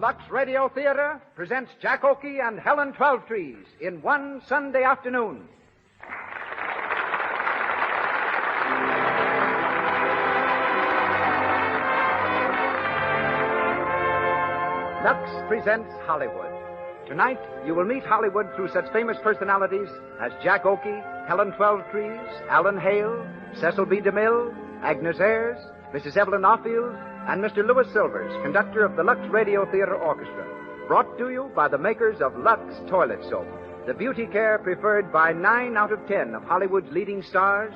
Lux Radio Theater presents Jack Oakie and Helen Twelvetrees in One Sunday Afternoon. Lux presents Hollywood. Tonight, you will meet Hollywood through such famous personalities as Jack Oakie, Helen Twelvetrees, Alan Hale, Cecil B. DeMille, Agnes Ayres, Mrs. Evelyn Offield, and Mr. Louis Silvers, conductor of the Lux Radio Theater Orchestra. Brought to you by the makers of Lux Toilet Soap, the beauty care preferred by 9 out of 10 of Hollywood's leading stars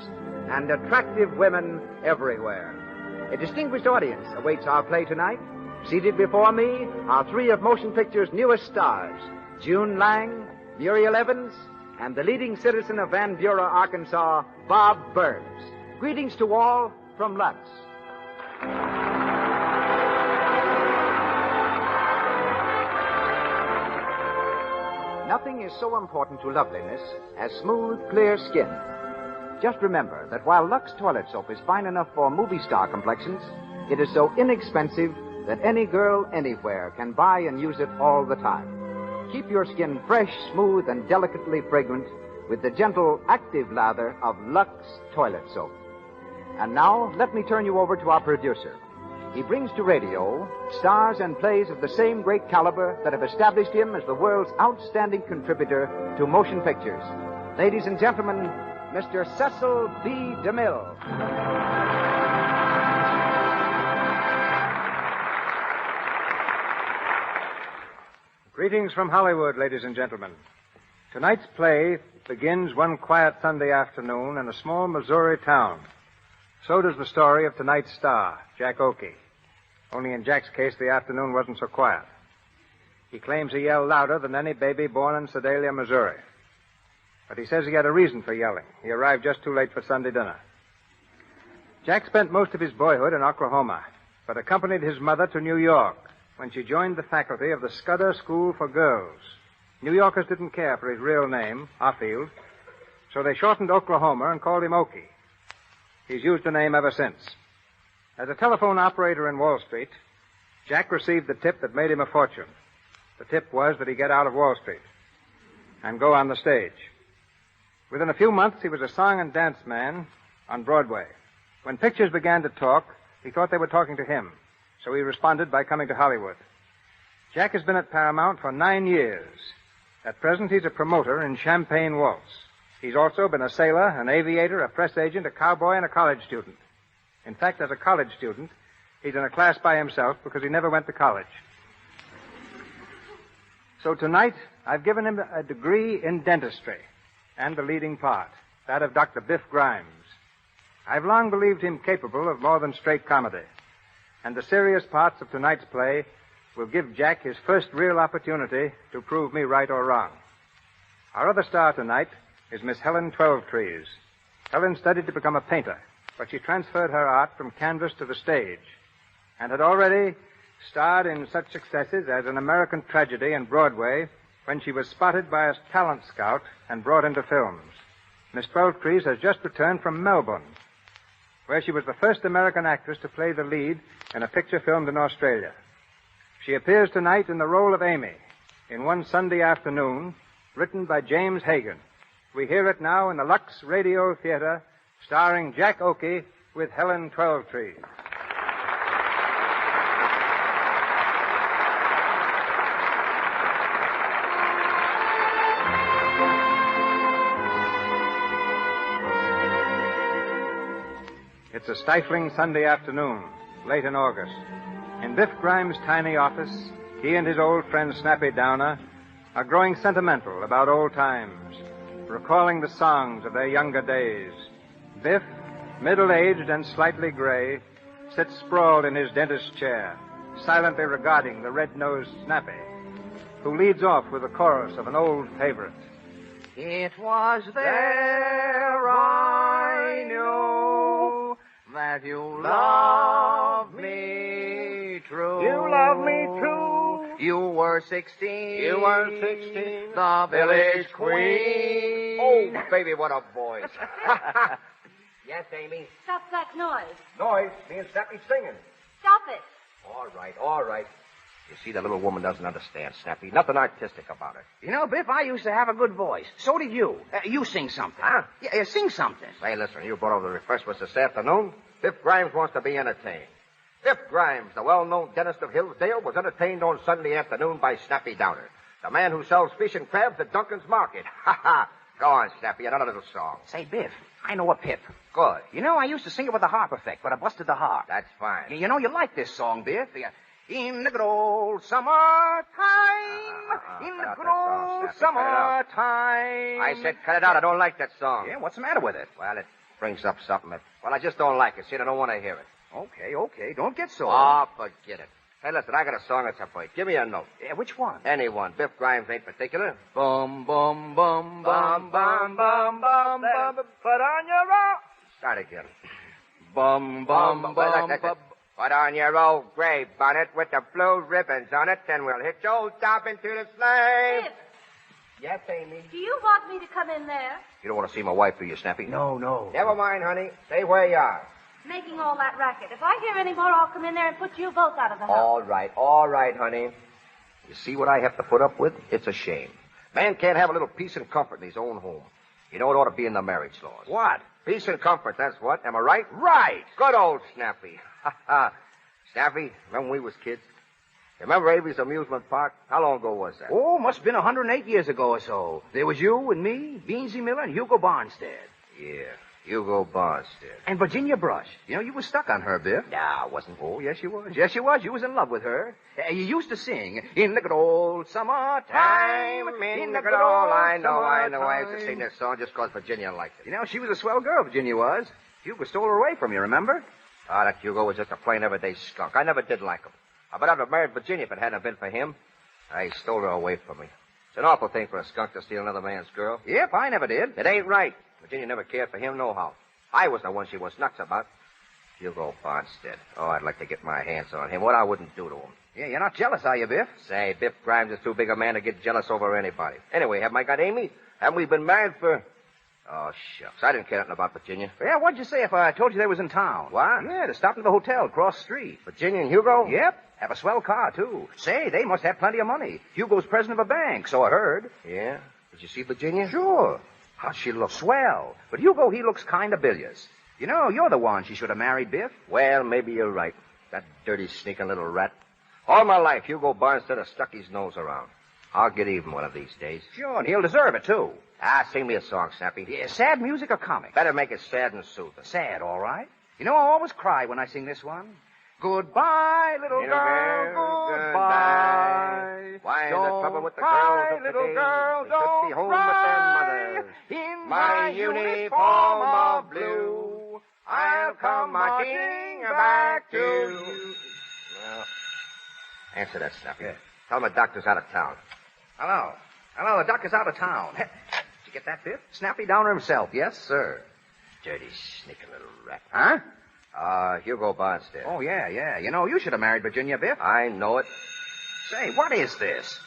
and attractive women everywhere. A distinguished audience awaits our play tonight. Seated before me are 3 of motion picture's newest stars, June Lang, Muriel Evans, and the leading citizen of Van Buren, Arkansas, Bob Burns. Greetings to all from Lux. Nothing is so important to loveliness as smooth, clear skin. Just remember that while Lux Toilet Soap is fine enough for movie star complexions, it is so inexpensive that any girl anywhere can buy and use it all the time. Keep your skin fresh, smooth, and delicately fragrant with the gentle, active lather of Lux Toilet Soap. And now, let me turn you over to our producer. He brings to radio stars and plays of the same great caliber that have established him as the world's outstanding contributor to motion pictures. Ladies and gentlemen, Mr. Cecil B. DeMille. Greetings from Hollywood, ladies and gentlemen. Tonight's play begins one quiet Sunday afternoon in a small Missouri town. So does the story of tonight's star, Jack Oakie. Only in Jack's case, the afternoon wasn't so quiet. He claims he yelled louder than any baby born in Sedalia, Missouri. But he says he had a reason for yelling. He arrived just too late for Sunday dinner. Jack spent most of his boyhood in Oklahoma, but accompanied his mother to New York when she joined the faculty of the Scudder School for Girls. New Yorkers didn't care for his real name, Offield, so they shortened Oklahoma and called him Oakie. He's used the name ever since. As a telephone operator in Wall Street, Jack received the tip that made him a fortune. The tip was that he get out of Wall Street and go on the stage. Within a few months, he was a song and dance man on Broadway. When pictures began to talk, he thought they were talking to him, so he responded by coming to Hollywood. Jack has been at Paramount for 9 years. At present, he's a promoter in Champagne Waltz. He's also been a sailor, an aviator, a press agent, a cowboy, and a college student. In fact, as a college student, he's in a class by himself because he never went to college. So tonight, I've given him a degree in dentistry and the leading part, that of Dr. Biff Grimes. I've long believed him capable of more than straight comedy, and the serious parts of tonight's play will give Jack his first real opportunity to prove me right or wrong. Our other star tonight is Miss Helen Twelvetrees. Helen studied to become a painter, but she transferred her art from canvas to the stage and had already starred in such successes as An American Tragedy and Broadway when she was spotted by a talent scout and brought into films. Miss Twelvetrees has just returned from Melbourne, where she was the first American actress to play the lead in a picture filmed in Australia. She appears tonight in the role of Amy in One Sunday Afternoon, written by James Hagan. We hear it now in the Lux Radio Theater, starring Jack Oakie with Helen Twelvetrees. It's a stifling Sunday afternoon, late in August. In Biff Grimes' tiny office, he and his old friend Snappy Downer are growing sentimental about old times, recalling the songs of their younger days. Biff, middle-aged and slightly gray, sits sprawled in his dentist's chair, silently regarding the red-nosed Snappy, who leads off with a chorus of an old favorite. It was there I knew that you love me true. You love me true. You were 16. You were 16. The village queen. Oh, baby, what a voice. Yes, Amy? Stop that noise. Noise. Me and Snappy singing. Stop it. All right. You see, the little woman doesn't understand, Snappy. Nothing artistic about it. You know, Biff, I used to have a good voice. So did you. You sing something. Huh? Yeah, sing something. Say, listen, you brought over the refreshments this afternoon. Biff Grimes wants to be entertained. Biff Grimes, the well-known dentist of Hillsdale, was entertained on Sunday afternoon by Snappy Downer, the man who sells fish and crabs at Duncan's Market. Ha ha! Go on, Snappy, another little song. Say, Biff, I know a pip. Good. You know, I used to sing it with the harp effect, but I busted the harp. That's fine. You know, you like this song, Biff. In the good old summertime. In the good old summertime. I said cut it out. I don't like that song. Yeah, what's the matter with it? Well, it brings up something that... Well, I just don't like it. See, I don't want to hear it. Okay. Don't get sore. Oh, forget it. Hey, listen, I got a song that's a point. Give me a note. Yeah, which one? Any one. Biff Grimes ain't particular. Bum, bum, bum, bum, bum, bum, bum, bum. Put on your robe. Start again. Bum, bum, bum, bum. Put on your old gray bonnet with the blue ribbons on it, then we'll hit your top into the sleigh. Biff, Yes, Amy? do you want me to come in there? You don't want to see my wife, do you, Snappy? No. Never mind, honey. Stay where you are. Making all that racket. If I hear any more, I'll come in there and put you both out of the house. All right, honey. You see what I have to put up with? It's a shame. Man can't have a little peace and comfort in his own home. You know it ought to be in the marriage laws. What? Peace and comfort, that's what. Am I right? Right. Good old Snappy. Ha ha. Snappy, remember when we was kids? Remember Avery's amusement park? How long ago was that? Oh, must have been 108 years ago or so. There was you and me, Beansy Miller, and Hugo Barnstead. Yeah, Hugo Barnstead. And Virginia Brush. You know, you were stuck on her, Biff. Nah, I wasn't. Oh, yes, you was. Yes, you was. You was in love with her. You used to sing, in the good old summertime. In the good old... I know. I used to sing this song just because Virginia liked it. You know, she was a swell girl, Virginia was. Hugo stole her away from you, remember? Ah, that Hugo was just a plain everyday skunk. I never did like him. But I'd have married Virginia if it hadn't been for him. He stole her away from me. It's an awful thing for a skunk to steal another man's girl. Yep, I never did. It ain't right. Virginia never cared for him nohow. I was the one she was nuts about. Hugo Barnstead. Oh, I'd like to get my hands on him. What I wouldn't do to him. Yeah, you're not jealous, are you, Biff? Say, Biff Grimes is too big a man to get jealous over anybody. Anyway, haven't I got Amy? Haven't we been married for... Oh, shucks. I didn't care nothing about Virginia. Yeah, what'd you say if I told you they was in town? What? Yeah, to stop at the hotel across the street. Virginia and Hugo? Yep. Have a swell car, too. Say, they must have plenty of money. Hugo's president of a bank, so I heard. Yeah? Did you see Virginia? Sure. How'd she look? Swell. But Hugo, he looks kind of bilious. You know, you're the one she should have married, Biff. Well, maybe you're right. That dirty, sneaking little rat. All my life, Hugo Barnstead has stuck his nose around. I'll get even one of these days. Sure, and he'll deserve it, too. Sing me a song, Snappy. Yeah, sad music or comic? Better make it sad and soothing. Sad, all right. You know, I always cry when I sing this one. Goodbye, little girl, goodbye. Why is there trouble with the cry, girls of little today? girl, They don't should be home cry. with their mothers. In My uniform of blue, I'll come marching back to you. Well, answer that, Snappy. Yeah. Tell him the doctor's out of town. Hello, the doctor's out of town. Did you get that, Biff? Snappy Downer himself, yes, sir. Dirty, sneaking little rat. Huh? Hugo Barnstead. Oh, yeah. You know, you should have married Virginia, Biff. I know it. Say, what is this?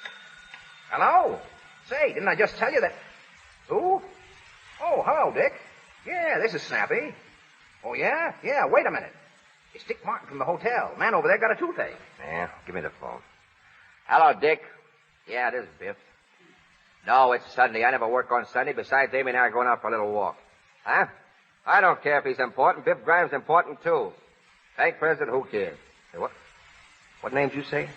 Hello? Say, didn't I just tell you that... Who? Oh, hello, Dick. Yeah, this is Snappy. Oh, yeah? Yeah, wait a minute. It's Dick Martin from the hotel. Man over there got a toothache. Yeah, give me the phone. Hello, Dick. Yeah, this is Biff. No, it's Sunday. I never work on Sunday. Besides, Amy and I are going out for a little walk. Huh? I don't care if he's important. Biff Grimes important, too. Bank president, who cares? Hey, what? What names you say?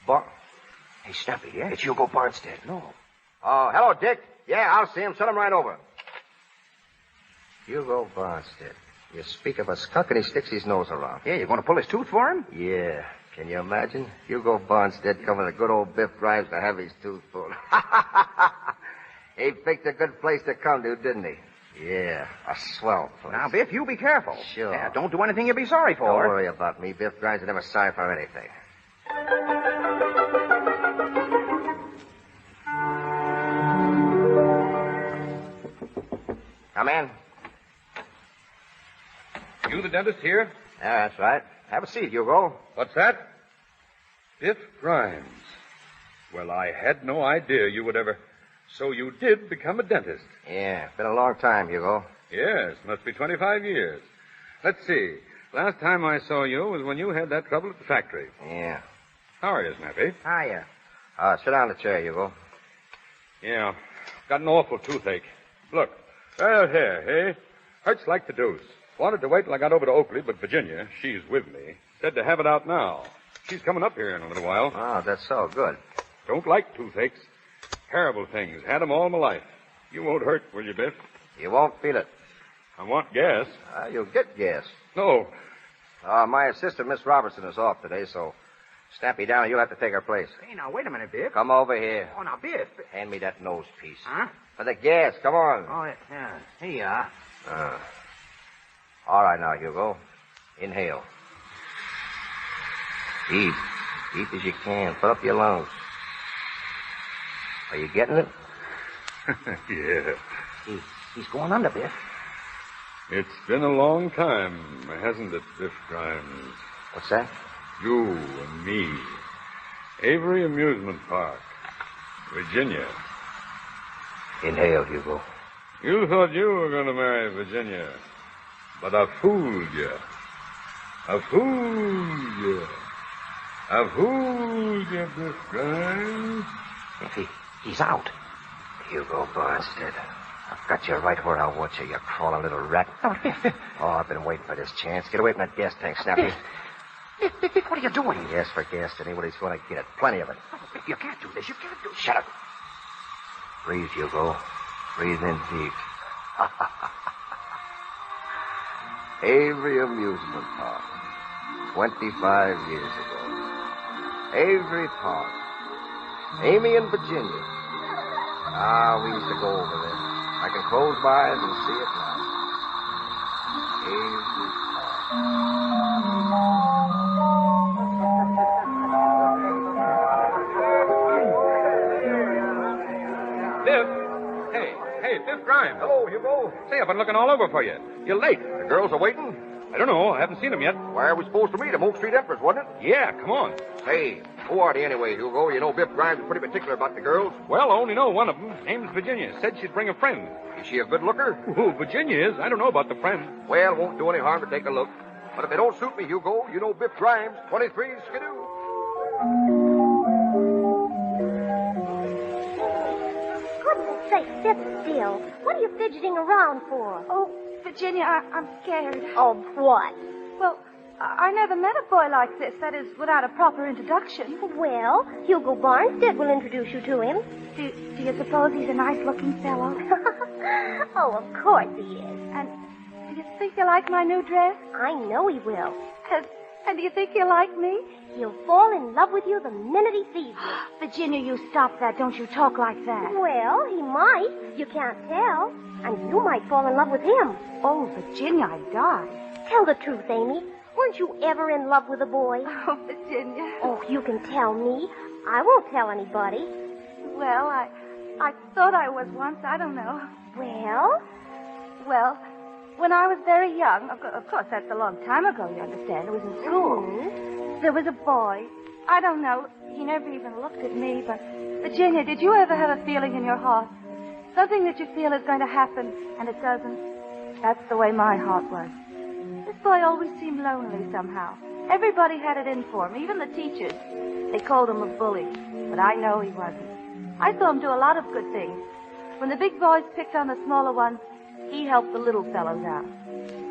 Hey, Snappy, yeah? It's Hugo Barnstead. No. Oh, hello, Dick. Yeah, I'll see him. Send him right over. Hugo Barnstead. You speak of a skunk and he sticks his nose around. Yeah, you're going to pull his tooth for him? Yeah. Can you imagine? Hugo Barnstead coming to good old Biff Grimes to have his tooth pulled. He picked a good place to come to, didn't he? Yeah, a swell place. Now, Biff, you be careful. Sure. Yeah, don't do anything you'll be sorry for. Don't worry about me. Biff Grimes is never sorry for anything. Come in. You the dentist here? Yeah, that's right. Have a seat, Hugo. What's that? Biff Grimes. Well, I had no idea you would ever... So you did become a dentist? Yeah, been a long time, Hugo. Yes, must be 25 years. Let's see. Last time I saw you was when you had that trouble at the factory. Yeah. How are you, Snappy? Hiya. Sit down in the chair, Hugo. Yeah. Got an awful toothache. Look. Right here, hey? Hurts like the deuce. Wanted to wait till I got over to Oakley, but Virginia, she's with me, said to have it out now. She's coming up here in a little while. Oh, that's so good. Don't like toothaches. Terrible things. Had 'em all my life. You won't hurt, will you, Biff? You won't feel it. I want gas. You'll get gas. No. My assistant, Miss Robertson, is off today, so Snappy down, you'll have to take her place. Hey, now, wait a minute, Biff. Come over here. Oh, now, Biff. Hand me that nose piece. Huh? For the gas, come on. Oh, yeah. Here you are. All right now, Hugo. Inhale. Deep. Deep as you can. Fill up your lungs. Are you getting it? Yeah. He's going under, Biff. It's been a long time, hasn't it, Biff Grimes? What's that? You and me. Avery Amusement Park. Virginia. Inhale, Hugo. You thought you were going to marry Virginia. But I fooled you. I fooled you. I fooled you, Biff Grimes. He's out. Hugo Barnstead. I've got you right where I want you, you crawling little rat. Oh, I've been waiting for this chance. Get away from that gas tank, Snappy. Biff, what are you doing? Yes, for gas, anybody's going to get it. Plenty of it. Oh, Biff, you can't do this. You can't do this. Shut up. Breathe, Hugo. Breathe in deep. Avery Amusement Park. 25 years ago. Avery Park. Amy and Virginia. We used to go over there. I can close my eyes and see it now. Avery Biff? Hey, Biff Grimes. Hello, Hugo. Say, I've been looking all over for you. You're late. The girls are waiting? I don't know. I haven't seen them yet. Where are we supposed to meet them? Oak Street Empress, wasn't it? Yeah, come on. Hey, who are they anyway, Hugo? You know Biff Grimes is pretty particular about the girls. Well, I only know one of them. Name's Virginia. Said she'd bring a friend. Is she a good looker? Who Virginia is? I don't know about the friend. Well, won't do any harm to take a look. But if they don't suit me, Hugo, you know Biff Grimes, 23 Skidoo. Goodness sake, sit still. What are you fidgeting around for? Oh, Virginia, I'm scared. Of what? Well, I never met a boy like this. That is, without a proper introduction. Well, Hugo Barnstead will introduce you to him. Do you suppose he's a nice-looking fellow? Oh, of course he is. And do you think he'll like my new dress? I know he will. And do you think he'll like me? He'll fall in love with you the minute he sees you. Virginia, you stop that. Don't you talk like that. Well, he might. You can't tell. And you might fall in love with him. Oh, Virginia, I'd die. Tell the truth, Amy. Weren't you ever in love with a boy? Oh, Virginia. Oh, you can tell me. I won't tell anybody. Well, I thought I was once. I don't know. Well, when I was very young, of course, that's a long time ago, you understand. It was in school. Mm-hmm. There was a boy. I don't know. He never even looked at me, but... Virginia, did you ever have a feeling in your heart? Something that you feel is going to happen, and it doesn't? That's the way my heart was. This boy always seemed lonely somehow. Everybody had it in for him, even the teachers. They called him a bully, but I know he wasn't. I saw him do a lot of good things. When the big boys picked on the smaller ones, he helped the little fellows out.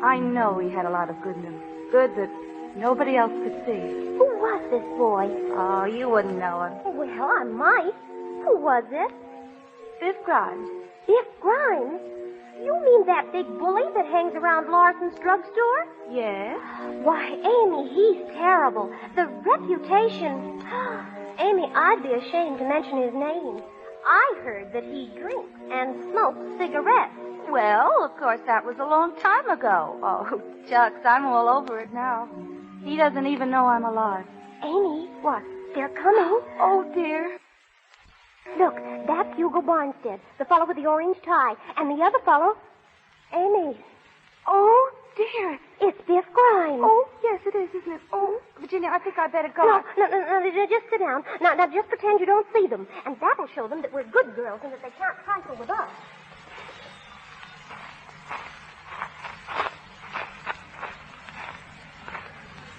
I know he had a lot of good in him. Good that nobody else could see. who was this boy? Oh, you wouldn't know him. Well, I might. Who was it? Biff Grimes. Biff Grimes? You mean that big bully that hangs around Larson's drugstore? Yes? Why, Amy, he's terrible. The reputation... Amy, I'd be ashamed to mention his name. I heard that he drinks and smokes cigarettes. Well, of course, that was a long time ago. Oh, shucks, I'm all over it now. He doesn't even know I'm alive. Amy. What? They're coming. Oh, dear. Look, that's Hugo Barnstead, the fellow with the orange tie. And the other fellow... Amy. Oh, dear. It's Biff Grimes. Oh, yes, it is, isn't it? Oh, Virginia, I think I'd better go. No, just sit down. Now, just pretend you don't see them. And that'll show them that we're good girls and that they can't trifle with us.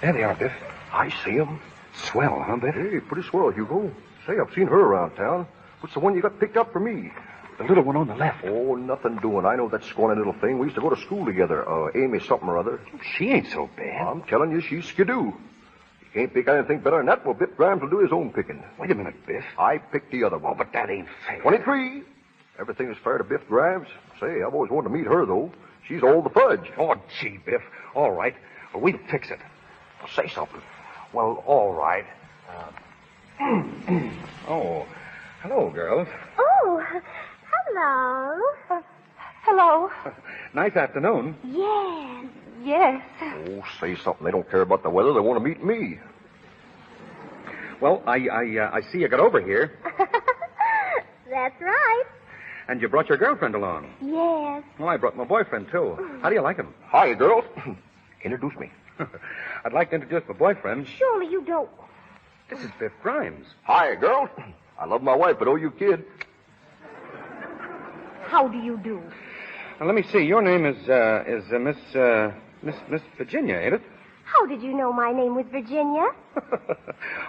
There they are, Biff. I see them. Swell, huh, Biff? Hey, pretty swell, Hugo. Say, I've seen her around town. What's the one you got picked up for me? The little one on the left. Oh, nothing doing. I know that scrawny little thing. We used to go to school together. Amy something or other. She ain't so bad. I'm telling you, she's skidoo. You can't pick anything better than that. Well, Biff Grimes will do his own picking. Wait a minute, Biff. I picked the other one. Oh, but that ain't fair. 23. Everything is fair to Biff Grimes. Say, I've always wanted to meet her, though. She's all the fudge. Oh, gee, Biff. All right. Well, we'll fix it. Well, say something. Well, all right. Oh, hello, girls. Oh, hello. Hello. Nice afternoon. Yes. Yes. Oh, say something. They don't care about the weather. They want to meet me. Well, I see you got over here, That's right. and you brought your girlfriend along. Yes. Well, I brought my boyfriend, too. How do you like him? Hi, girls. Introduce me. I'd like to introduce my boyfriend. Surely you don't. This is Biff Grimes. Hi, girls. I love my wife, but oh, you kid. How do you do? Now, let me see. Your name is Miss Virginia, ain't it? How did you know my name was Virginia?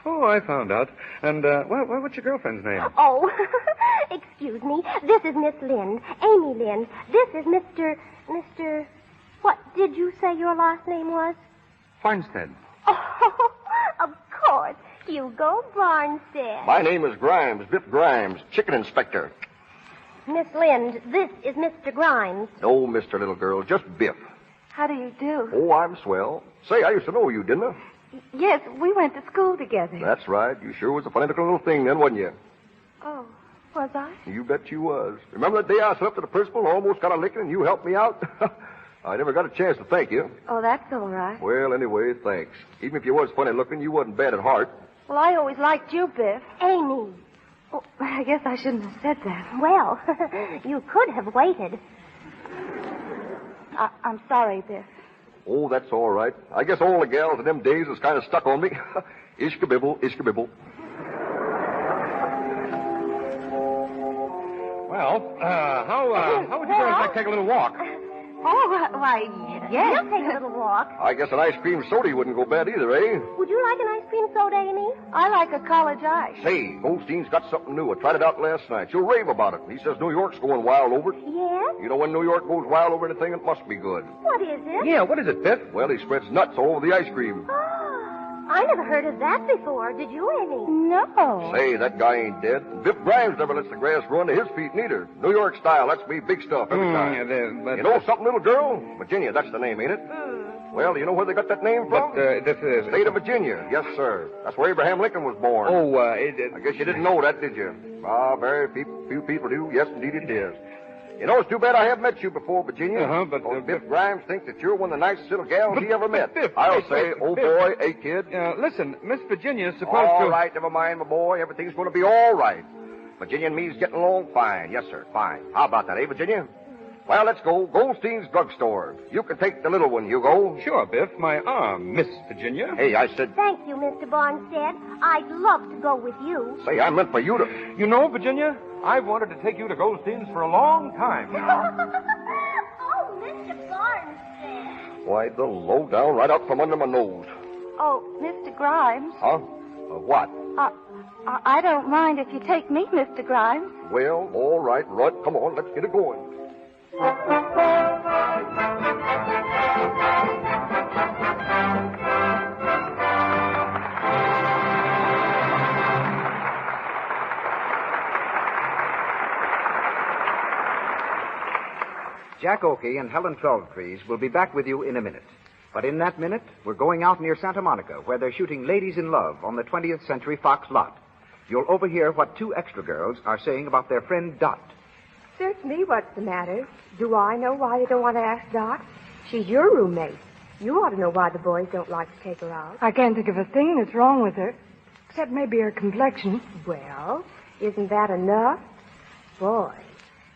Oh, I found out. And, what's your girlfriend's name? Oh, excuse me. This is Miss Lind, Amy Lind. This is Mr. What did you say your last name was? Farnstead. Oh, of course. Hugo Barnstead. My name is Grimes, Biff Grimes, chicken inspector. Miss Lind, this is Mr. Grimes. No, Mr. Little Girl, just Biff. How do you do? Oh, I'm swell. Say, I used to know you, didn't I? Yes, we went to school together. That's right. You sure was a funny looking little thing then, wasn't you? Oh, was I? You bet you was. Remember that day I stood up to the principal and almost got a licking and you helped me out? I never got a chance to thank you. Oh, that's all right. Well, anyway, thanks. Even if you was funny looking, you wasn't bad at heart. Well, I always liked you, Biff. Amy. Oh, I guess I shouldn't have said that. Well, you could have waited. I'm sorry, Biff. Oh, that's all right. I guess all the gals in them days was kind of stuck on me. Ishkabibble, ishkabibble. Well, how would you girls like to take a little walk? Oh, why, yes. We'll take a little walk. I guess an ice cream soda wouldn't go bad either, eh? Would you like an ice cream soda, Amy? I like a college ice. Say, Goldstein's got something new. I tried it out last night. She'll rave about it. He says New York's going wild over it. Yes? You know when New York goes wild over anything, it must be good. What is it? Yeah, what is it, Biff? Well, he spreads nuts all over the ice cream. Oh, I never heard of that before. Did you, Amy? No. Say, that guy ain't dead. Biff Grimes never lets the grass grow under his feet, neither. New York style, that's me, big stuff every time. You know something, little girl? Virginia, that's the name, ain't it? Well, you know where they got that name from? this is... State of Virginia, yes, sir. That's where Abraham Lincoln was born. Oh, I guess you didn't know that, did you? Ah, very few people do. Yes, indeed it is. You know, it's too bad I haven't met you before, Virginia. but... Biff Grimes thinks that you're one of the nicest little gals he ever met. Biff, I'll hey, say, Biff, oh Biff. boy, hey kid. Listen, Miss Virginia's supposed to... All right, never mind, my boy. Everything's going to be all right. Virginia and me's getting along fine. Yes, sir, fine. How about that, eh, Virginia? Well, let's go. Goldstein's drugstore. You can take the little one, Hugo. Sure, Biff. My arm, Miss Virginia. Hey, I said, Thank you, Mr. Barnstead. I'd love to go with you. say, I meant for you to... You know, Virginia, I've wanted to take you to Goldstein's for a long time. Oh, Mr. Barnstead. Why, the low down right out from under my nose. Oh, Mr. Grimes. Huh? What? I don't mind if you take me, Mr. Grimes. Well, all right, Rudd. Come on, let's get it going. Jack Oakie and Helen Twelvetrees will be back with you in a minute. But in that minute, we're going out near Santa Monica, where they're shooting Ladies in Love on the 20th Century Fox lot. You'll overhear what two extra girls are saying about their friend Dot. Search me, what's the matter? Do I know why you don't want to ask Dot? She's your roommate. You ought to know why the boys don't like to take her out. I can't think of a thing that's wrong with her, except maybe her complexion. Well, isn't that enough? Boy,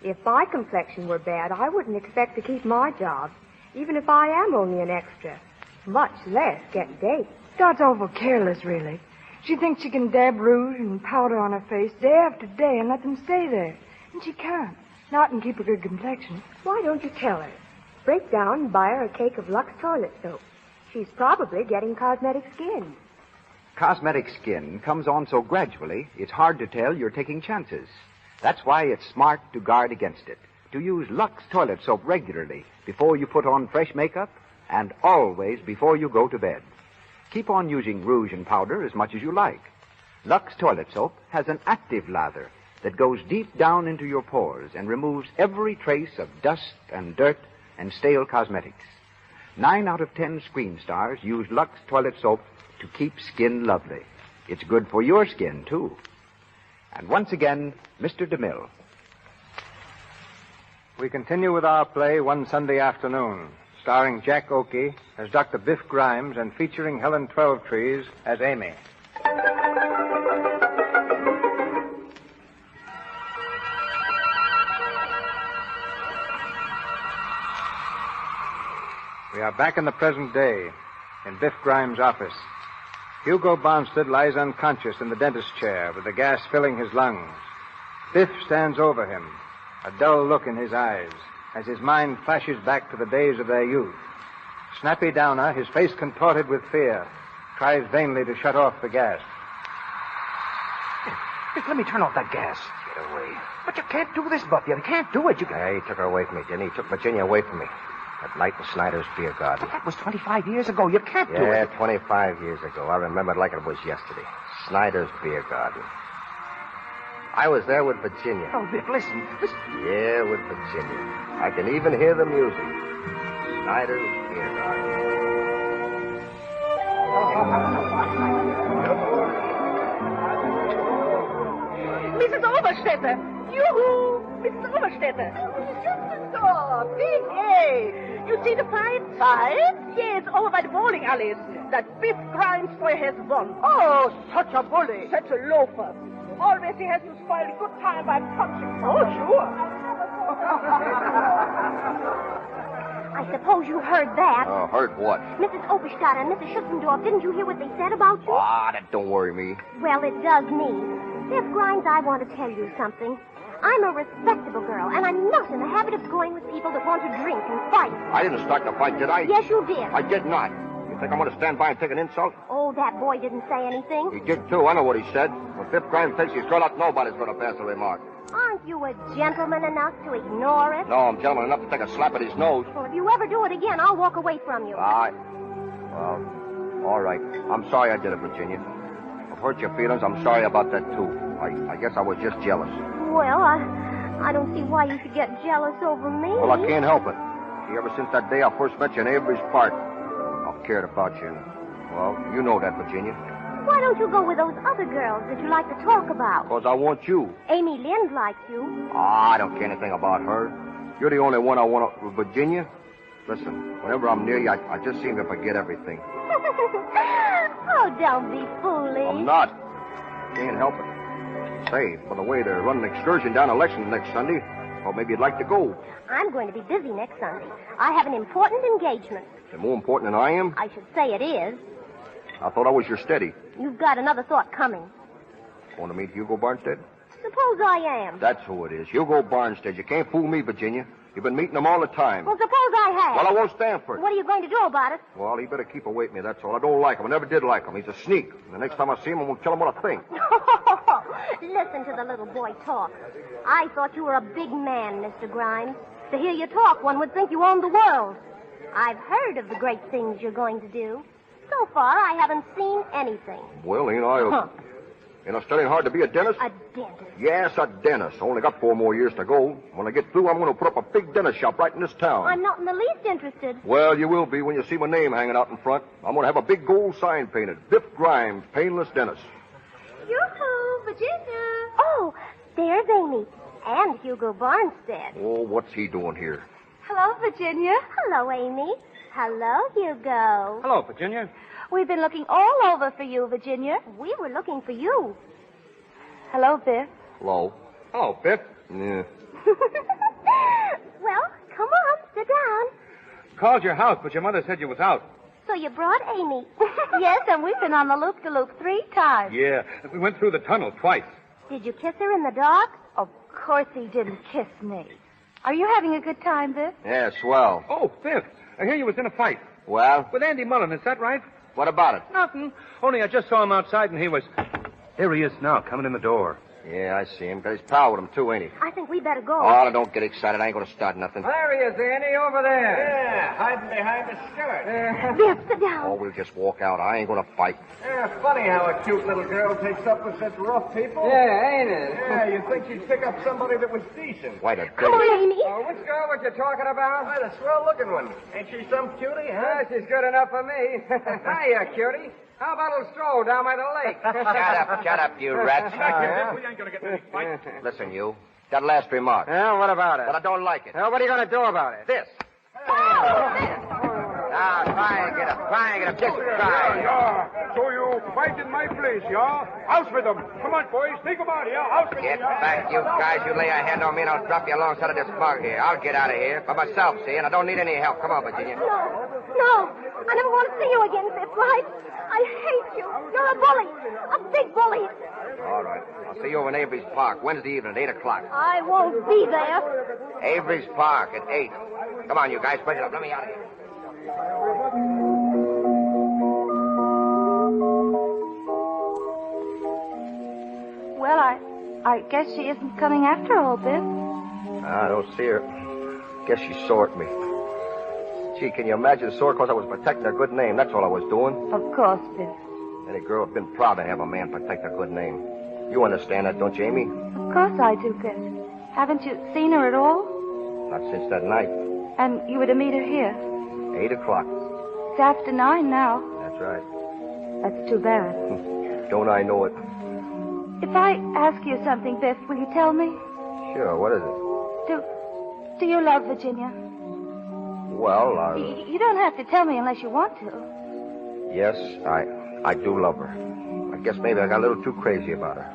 if my complexion were bad, I wouldn't expect to keep my job, even if I am only an extra, much less get dates. Dot's awful careless, really. She thinks she can dab rouge and powder on her face day after day and let them stay there. And she can't. Not and keep a good complexion. Why don't you tell her? Break down and buy her a cake of Lux toilet soap. She's probably getting cosmetic skin. cosmetic skin comes on so gradually, it's hard to tell you're taking chances. That's why it's smart to guard against it. To use Lux toilet soap regularly before you put on fresh makeup and always before you go to bed. Keep on using rouge and powder as much as you like. Lux toilet soap has an active lather that goes deep down into your pores and removes every trace of dust and dirt and stale cosmetics. 9 out of 10 screen stars use Lux toilet soap to keep skin lovely. It's good for your skin, too. And once again, Mr. DeMille. We continue with our play One Sunday Afternoon, starring Jack Oakie as Dr. Biff Grimes and featuring Helen Twelvetrees as Amy. We are back in the present day, in Biff Grimes' office. Hugo Barnstead lies unconscious in the dentist's chair with the gas filling his lungs. Biff stands over him, a dull look in his eyes, as his mind flashes back to the days of their youth. Snappy Downer, his face contorted with fear, tries vainly to shut off the gas. Biff, let me turn off that gas. Get away. But you can't do this, Buff. You can't do it. Hey, he took her away from me, didn't he? He took Virginia away from me. That night in Snyder's beer garden. But that was 25 years ago. You can't do it. Yeah, 25 years ago. I remember it like it was yesterday. Snyder's beer garden. I was there with Virginia. Oh, Biff, listen. Yeah, with Virginia. I can even hear the music. Snyder's beer garden. Mrs. Oberstädter! Yoo-hoo! Mrs. Oberstädter! Oh, big A! You see the fight? Fight? Yes, over by the bowling alleys. That Biff Grimes boy has won. Oh, such a bully. Such a loafer. Always he has to spoil a good time by punching. Oh, sure. I suppose you heard that. Oh, heard what? Mrs. Oberstadt and Mrs. Schutzendorf, didn't you hear what they said about you? Ah, that don't worry me. Well, it does me. Biff Grimes, I want to tell you something. I'm a respectable girl, and I'm not in the habit of going with people that want to drink and fight. I didn't start the fight, did I? Yes, you did. I did not. You think I'm going to stand by and take an insult? Oh, that boy didn't say anything. He did, too. I know what he said. When Biff Grimes thinks he's thrown out, nobody's going to pass a remark. Aren't you a gentleman enough to ignore it? No, I'm gentleman enough to take a slap at his nose. Well, if you ever do it again, I'll walk away from you. Well, all right. I'm sorry I did it, Virginia. I've hurt your feelings. I'm sorry about that, too. I guess I was just jealous. Well, I don't see why you should get jealous over me. Well, I can't help it. See, ever since that day I first met you in Avery's Park, I've cared about you. Well, you know that, Virginia. Why don't you go with those other girls that you like to talk about? Because I want you. Amy Lind likes you. I don't care anything about her. You're the only one I want to... Virginia, listen, whenever I'm near you, I just seem to forget everything. Oh, don't be foolish. I'm not. Can't help it. Say, by the way, they're running an excursion down election next Sunday. Well, maybe you'd like to go. I'm going to be busy next Sunday. I have an important engagement. Is it more important than I am? I should say it is. I thought I was your steady. You've got another thought coming. Want to meet Hugo Barnstead? Suppose I am. That's who it is. Hugo Barnstead. You can't fool me, Virginia. You've been meeting him all the time. Well, suppose I have. Well, I won't stand for it. What are you going to do about it? Well, he better keep away from me, that's all. I don't like him. I never did like him. He's a sneak. And the next time I see him, I'm going to tell him what I think. Listen to the little boy talk. I thought you were a big man, Mr. Grimes. To hear you talk, one would think you owned the world. I've heard of the great things you're going to do. So far, I haven't seen anything. Well, ain't I... Ain't I studying hard to be a dentist? A dentist? Yes, a dentist. I only got 4 more years to go. When I get through, I'm going to put up a big dentist shop right in this town. I'm not in the least interested. Well, you will be when you see my name hanging out in front. I'm going to have a big gold sign painted. Biff Grimes, painless dentist. Yoo-hoo, Virginia. Oh, there's Amy. And Hugo Barnstead. Oh, what's he doing here? Hello, Virginia. Hello, Amy. Hello, Hugo. Hello, Virginia. We've been looking all over for you, Virginia. We were looking for you. Hello, Biff. Hello. Hello, Biff. Yeah. Well, come on, sit down. Called your house, but your mother said you was out. So you brought Amy. Yes, and we've been on the loop-de-loop 3 times. Yeah, we went through the tunnel twice. Did you kiss her in the dark? Of course he didn't kiss me. Are you having a good time, Biff? Yeah, swell. Oh, Biff, I hear you was in a fight. Well? With Andy Mullen, is that right? What about it? Nothing. Only I just saw him outside and he was... There he is now, coming in the door. Yeah, I see him. Got his pal with him, too, ain't he? I think we better go. Oh, don't get excited. I ain't going to start nothing. There he is, Andy, over there. Yeah, hiding behind the skirt. Biff, sit down. Oh, we'll just walk out. I ain't going to fight. Yeah, funny how a cute little girl takes up with such rough people. Yeah, ain't it? Yeah, you'd think she'd pick up somebody that was decent. Wait a Come on, Amy. Oh, which girl was you talking about? Why, the swell-looking one. Ain't she some cutie, huh? She's good enough for me. Hiya, cutie. How about a little stroll down by the lake? Shut up, you rats. We ain't gonna get in any fight. Listen, you. That last remark. Yeah, what about it? But I don't like it. Well, what are you going to do about it? This. Now, try and get him. Just try. Yeah, so you fight in my place, yeah? Out with them. Come on, boys. Take them out, yeah? Out with them. Get back, you guys. You lay a hand on me and I'll drop you alongside of this mug here. I'll get out of here by myself, see, and I don't need any help. Come on, Virginia. No. I never want to see you again, Biff, right? I hate you. You're a bully. A big bully. All right. I'll see you over in Avery's Park Wednesday evening at 8 o'clock. I won't be there. Avery's Park at 8. Come on, you guys. Break it up. Let me out of here. Well, I guess she isn't coming after all, Biff. I don't see her. Guess she saw at me. Gee, can you imagine sore because I was protecting her good name? That's all I was doing. Of course, Biff. Any girl would have been proud to have a man protect her good name. You understand that, don't you, Amy? Of course I do, Biff. Haven't you seen her at all? Not since that night. And you were to meet her here. 8 o'clock. It's after 9 now. That's right. That's too bad. Don't I know it? If I ask you something, Biff, will you tell me? Sure, what is it? Do you love Virginia? Well, You don't have to tell me unless you want to. yes, I do love her. I guess maybe I got a little too crazy about her.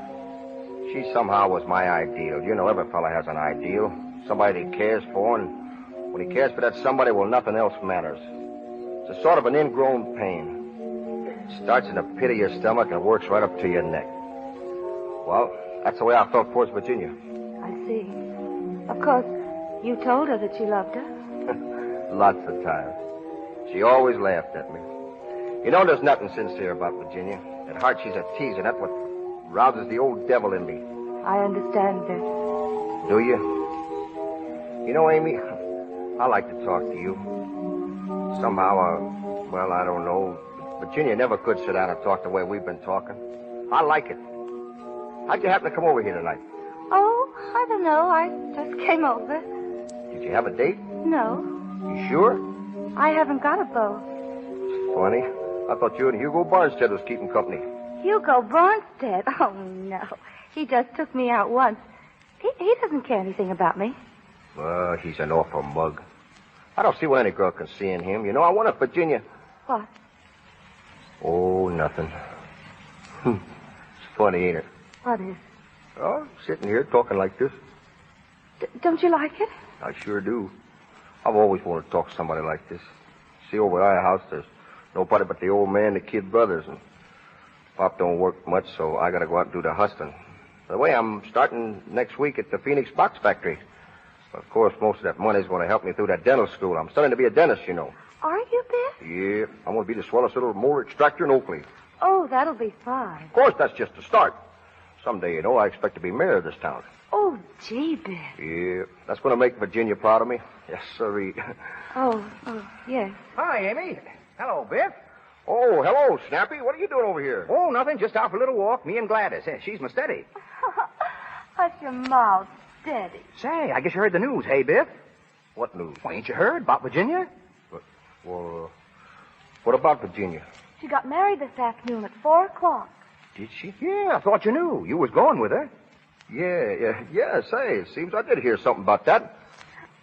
She somehow was my ideal. You know, every fella has an ideal. Somebody that he cares for, and when he cares for that somebody, well, nothing else matters. It's a sort of an ingrown pain. It starts in the pit of your stomach and works right up to your neck. Well, that's the way I felt towards Virginia. I see. Of course, you told her that you loved her. Lots of times. She always laughed at me. You know, there's nothing sincere about Virginia. At heart, she's a teaser. That's what rouses the old devil in me. I understand, Biff. Do you? You know, Amy, I like to talk to you. Somehow, well, I don't know. Virginia never could sit down and talk the way we've been talking. I like it. How'd you happen to come over here tonight? Oh, I don't know. I just came over. Did you have a date? No, You sure? I haven't got a beau. Funny. I thought you and Hugo Barnstead was keeping company. Hugo Barnstead? Oh, no. He just took me out once. He doesn't care anything about me. Well, he's an awful mug. I don't see what any girl can see in him. You know, I wonder if Virginia... What? Oh, nothing. It's funny, ain't it? What is? Oh, sitting here talking like this. Don't you like it? I sure do. I've always wanted to talk to somebody like this. See, over at our house, there's nobody but the old man and the kid brothers, and Pop don't work much, so I gotta go out and do the hustling. By the way, I'm starting next week at the Phoenix Box Factory. Of course, most of that money's going to help me through that dental school. I'm studying to be a dentist, you know. Are you, Biff? Yeah, I'm going to be the swellest little molar extractor in Oakley. Oh, that'll be fine. Of course, that's just the start. Someday, you know, I expect to be mayor of this town. Oh, gee, Biff. Yeah, that's going to make Virginia proud of me. Yes, sirree. Oh, yes. Hi, Amy. Hello, Biff. Oh, hello, Snappy. What are you doing over here? Oh, nothing. Just out for a little walk. Me and Gladys. She's my steady. Hush your mouth, Steady. Say, I guess you heard the news, hey, Biff? What news? Well, ain't you heard about Virginia? Well, what about Virginia? She got married this afternoon at 4 o'clock. Did she? Yeah, I thought you knew. You was going with her. Yeah, say, it seems I did hear something about that.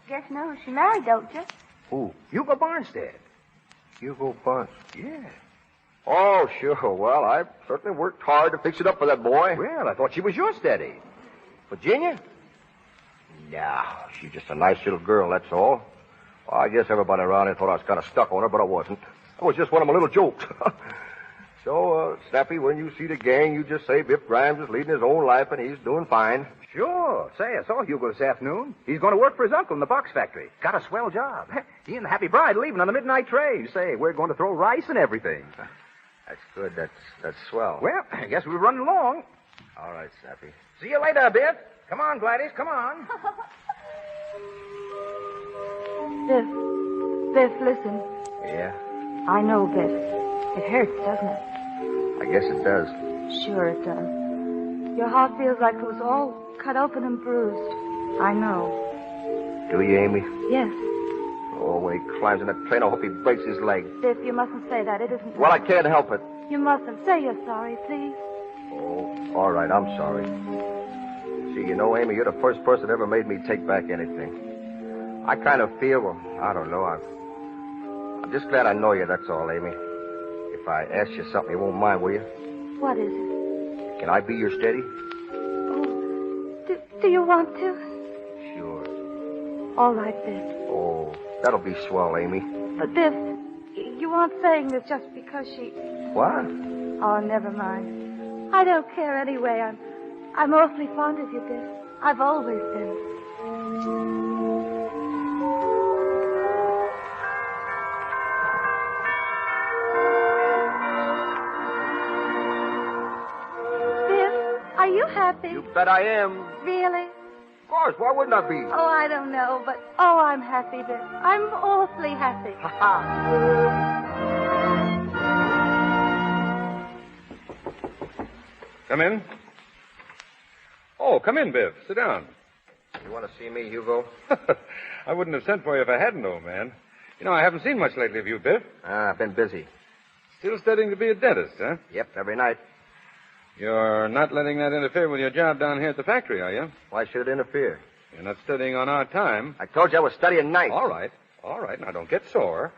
Guess you know who she married, don't you? Who? Hugo Barnstead. Hugo Barnstead? Yeah. Oh, sure. Well, I've certainly worked hard to fix it up for that boy. Well, I thought she was your steady. Virginia? No, she's just a nice little girl, that's all. Well, I guess everybody around here thought I was kind of stuck on her, but I wasn't. It was just one of my little jokes. So, Snappy, when you see the gang, you just say Biff Grimes is leading his own life and he's doing fine. Sure. Say, I saw Hugo this afternoon. He's going to work for his uncle in the box factory. Got a swell job. He and the happy bride leaving on the midnight train. Say, we're going to throw rice and everything. That's good. That's swell. Well, I guess we're running along. All right, Snappy. See you later, Biff. Come on, Gladys, come on. Biff, listen. Yeah? I know, Biff. It hurts, doesn't it? I guess it does. Sure it does. Your heart feels like it was all cut open and bruised. I know. Do you, Amy? Yes. Oh, when he climbs in that train, I hope he breaks his leg. Biff, you mustn't say that. It isn't... Well, I can't help it. You mustn't. Say you're sorry, please. Oh, all right, I'm sorry. See, you know, Amy, you're the first person that ever made me take back anything. I kind of feel, well, I don't know. I'm just glad I know you, that's all, Amy. If I ask you something, you won't mind, will you? What is it? Can I be your steady? Oh, do you want to? Sure. All right, Biff. Oh, that'll be swell, Amy. But, Biff, you aren't saying this just because she... What? Oh, never mind. I don't care anyway. I'm awfully fond of you, Biff. I've always been. Are you happy? You bet I am. Really? Of course, why wouldn't I be? Oh, I don't know, but I'm happy, Biff. I'm awfully happy. Come in. Oh, come in, Biff. Sit down. You want to see me, Hugo? I wouldn't have sent for you if I hadn't, old man. You know, I haven't seen much lately of you, Biff. I've been busy. Still studying to be a dentist, huh? Yep, every night. You're not letting that interfere with your job down here at the factory, are you? Why should it interfere? You're not studying on our time. I told you I was studying nights. All right. Now, don't get sore.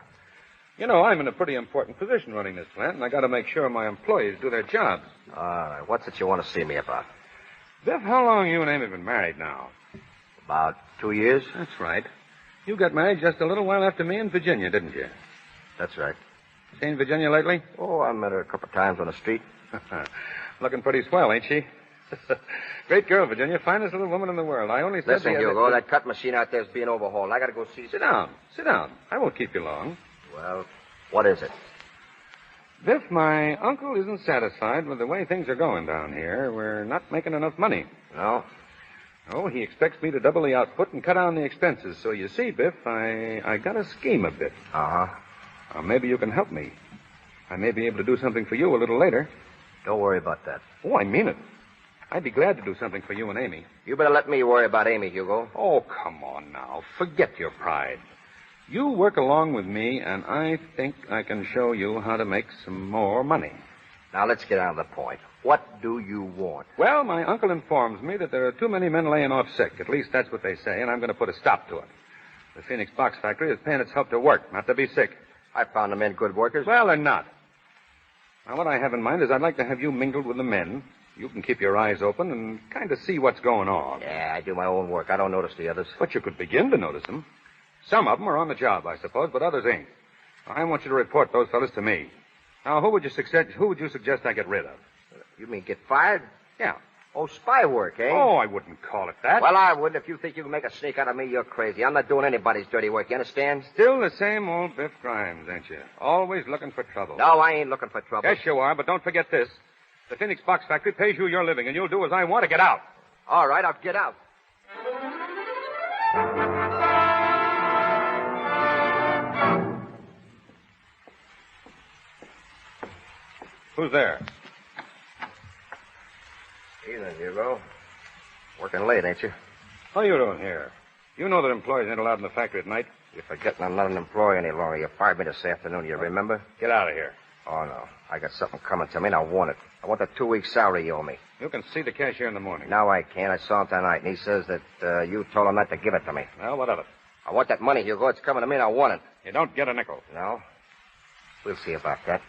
You know, I'm in a pretty important position running this plant, and I got to make sure my employees do their jobs. All right. What's it you want to see me about? Biff, how long you and Amy been married now? About 2 years. That's right. You got married just a little while after me in Virginia, didn't you? That's right. Seen Virginia lately? Oh, I met her a couple of times on the street. Looking pretty swell, ain't she? Great girl, Virginia. Finest little woman in the world. I only said... Listen, Hugo, that cut machine out there is being overhauled. I got to go see... Sit down. I won't keep you long. Well, what is it? Biff, my uncle isn't satisfied with the way things are going down here. We're not making enough money. No? Oh, he expects me to double the output and cut down the expenses. So you see, Biff, I got to scheme a bit. Uh-huh. Maybe you can help me. I may be able to do something for you a little later. Don't worry about that. Oh, I mean it. I'd be glad to do something for you and Amy. You better let me worry about Amy, Hugo. Oh, come on now. Forget your pride. You work along with me, and I think I can show you how to make some more money. Now, let's get on to the point. What do you want? Well, my uncle informs me that there are too many men laying off sick. At least that's what they say, and I'm going to put a stop to it. The Phoenix Box Factory is paying its help to work, not to be sick. I found the men good workers. Well, they're not. Now, what I have in mind is I'd like to have you mingled with the men. You can keep your eyes open and kind of see what's going on. Yeah, I do my own work. I don't notice the others. But you could begin to notice them. Some of them are on the job, I suppose, but others ain't. I want you to report those fellas to me. Now, who would you suggest I get rid of? You mean get fired? Yeah. Oh, spy work, eh? Oh, I wouldn't call it that. Well, I would. If you think you can make a sneak out of me, you're crazy. I'm not doing anybody's dirty work, you understand? Still the same old Biff Grimes, ain't you? Always looking for trouble. No, I ain't looking for trouble. Yes, you are, but don't forget this. The Phoenix Box Factory pays you your living, and you'll do as I want to get out. All right, I'll get out. Who's there? Evening, Hugo. Working late, ain't you? What are you doing here? You know that employees ain't allowed in the factory at night. You're forgetting I'm not an employee any longer. You fired me this afternoon, you remember? Get out of here. Oh, no. I got something coming to me, and I want it. I want the 2-week salary you owe me. You can see the cashier in the morning. No, I can't. I saw him tonight, and he says that you told him not to give it to me. Well, what of it? I want that money, Hugo. It's coming to me, and I want it. You don't get a nickel. No? We'll see about that.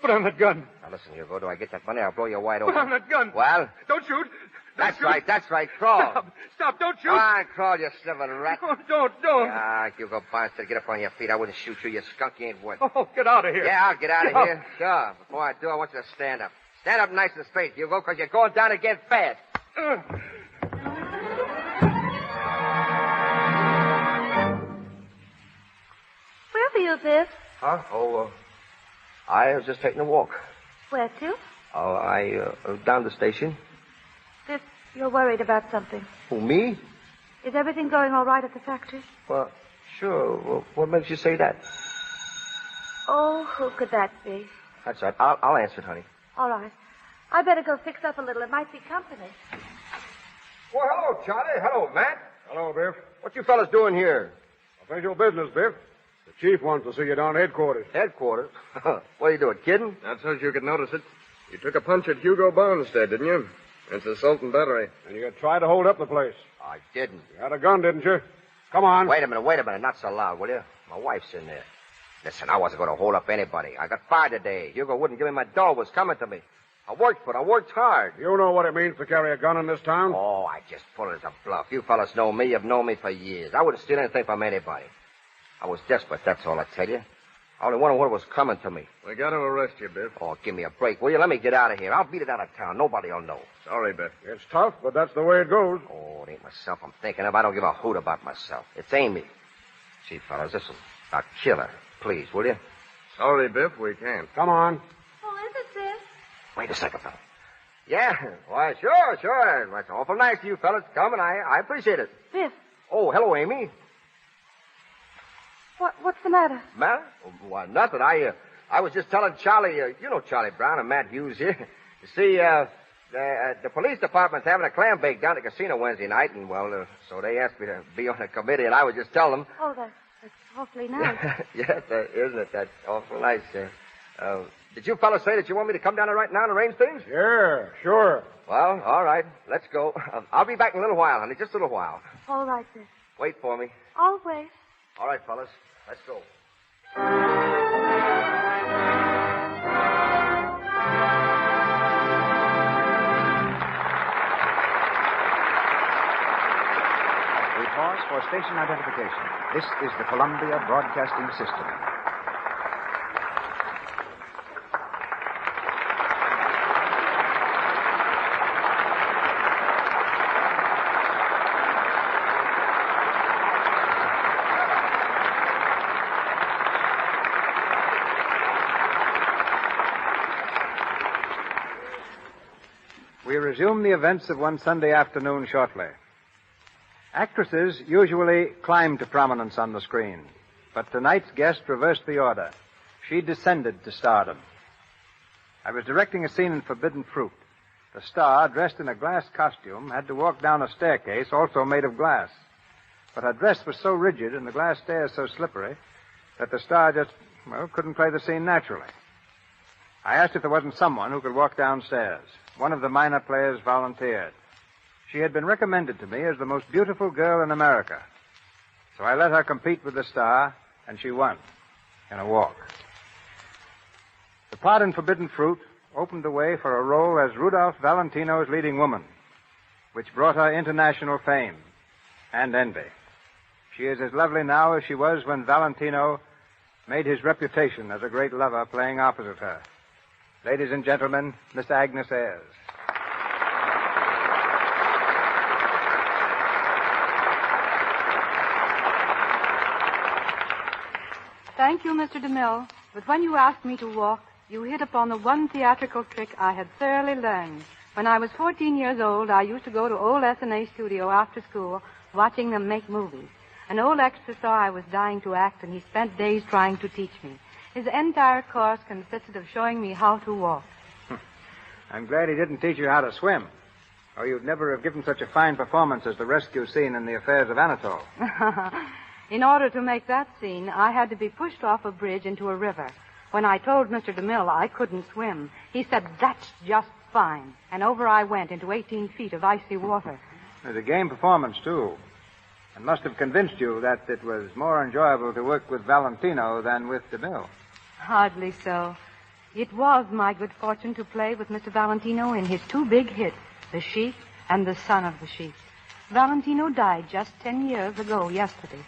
Put on that gun. Now, listen, Hugo. Do I get that money, I'll blow you wide open. Put on that gun. Well? Don't shoot. That's right. Crawl. Stop. Don't shoot. Come on, crawl, you sniveling rat. Oh, don't. Ah, Hugo Barnstead, get up on your feet. I wouldn't shoot you. You skunk. You ain't worth it. Oh, get out of here. Yeah, I'll get out of here. Sure. Before I do, I want you to stand up. Stand up nice and straight, Hugo, because you're going down again fast. you, Biff? Huh? I was just taking a walk. Where to? Down the station. Biff, you're worried about something. Who, me? Is everything going all right at the factory? Well, sure. Well, what makes you say that? Oh, who could that be? That's right. I'll answer it, honey. All right. I better go fix up a little. It might be company. Well, hello, Charlie. Hello, Matt. Hello, Biff. What you fellas doing here? Official business, Biff. The chief wants to see you down at headquarters. Headquarters? What are you doing, kidding? Not so you could notice it. You took a punch at Hugo Bonstead, didn't you? It's assault and battery. And you tried to hold up the place. I didn't. You had a gun, didn't you? Come on. Wait a minute. Not so loud, will you? My wife's in there. Listen, I wasn't going to hold up anybody. I got fired today. Hugo wouldn't give me my dough. It was coming to me. I worked hard. You know what it means to carry a gun in this town? Oh, I just put it as a bluff. You fellas know me. You've known me for years. I wouldn't steal anything from anybody. I was desperate, that's all I tell you. I only wondered what was coming to me. We got to arrest you, Biff. Oh, give me a break, will you? Let me get out of here. I'll beat it out of town. Nobody will know. Sorry, Biff. It's tough, but that's the way it goes. Oh, it ain't myself I'm thinking of. I don't give a hoot about myself. It's Amy. See, fellas, listen. Now, kill her. Please, will you? Sorry, Biff, we can't. Come on. Who is it, Biff? Wait a second, fella. Yeah, why, sure. That's awful nice of you fellas to come, and I appreciate it. Biff. Oh, hello, Amy. What's the matter? Matter? Why, nothing. I was just telling Charlie, you know Charlie Brown and Matt Hughes here. You see, the police department's having a clam bake down at the casino Wednesday night, and, well, so they asked me to be on the committee, and I was just telling them. Oh, that's awfully nice. Yes, isn't it? That's awful nice. Did you fellas say that you want me to come down there right now and arrange things? Yeah, sure. Well, all right. Let's go. I'll be back in a little while, honey. Just a little while. All right, Biff. Wait for me. I'll wait. All right, fellas. Let's go. We pause for station identification. This is the Columbia Broadcasting System. We resume the events of one Sunday afternoon shortly. Actresses usually climb to prominence on the screen, but tonight's guest reversed the order. She descended to stardom. I was directing a scene in Forbidden Fruit. The star, dressed in a glass costume, had to walk down a staircase also made of glass. But her dress was so rigid and the glass stairs so slippery that the star just, couldn't play the scene naturally. I asked if there wasn't someone who could walk downstairs. One of the minor players volunteered. She had been recommended to me as the most beautiful girl in America. So I let her compete with the star, and she won in a walk. The part in Forbidden Fruit opened the way for a role as Rudolph Valentino's leading woman, which brought her international fame and envy. She is as lovely now as she was when Valentino made his reputation as a great lover playing opposite her. Ladies and gentlemen, Miss Agnes Ayres. Thank you, Mr. DeMille. But when you asked me to walk, you hit upon the one theatrical trick I had thoroughly learned. When I was 14 years old, I used to go to old S&A studio after school, watching them make movies. An old extra saw I was dying to act, and he spent days trying to teach me. His entire course consisted of showing me how to walk. I'm glad he didn't teach you how to swim, or you'd never have given such a fine performance as the rescue scene in The Affairs of Anatole. In order to make that scene, I had to be pushed off a bridge into a river. When I told Mr. DeMille I couldn't swim, he said, "That's just fine." And over I went into 18 feet of icy water. It was a game performance, too, and must have convinced you that it was more enjoyable to work with Valentino than with DeMille. Hardly so. It was my good fortune to play with Mr. Valentino in his two big hits, The Sheep and The Son of the Sheep. Valentino died just 10 years ago yesterday.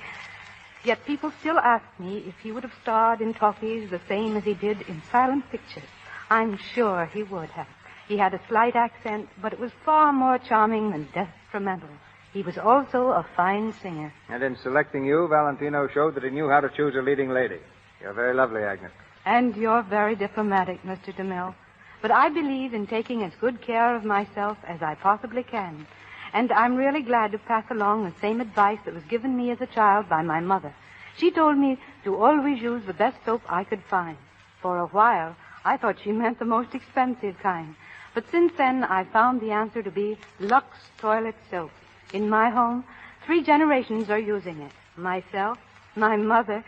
Yet people still ask me if he would have starred in talkies the same as he did in silent pictures. I'm sure he would have. He had a slight accent, but it was far more charming than detrimental. He was also a fine singer. And in selecting you, Valentino showed that he knew how to choose a leading lady. You're very lovely, Agnes. And you're very diplomatic, Mr. DeMille. But I believe in taking as good care of myself as I possibly can. And I'm really glad to pass along the same advice that was given me as a child by my mother. She told me to always use the best soap I could find. For a while, I thought she meant the most expensive kind. But since then, I found the answer to be Lux Toilet Soap. In my home, 3 generations are using it. Myself, my mother,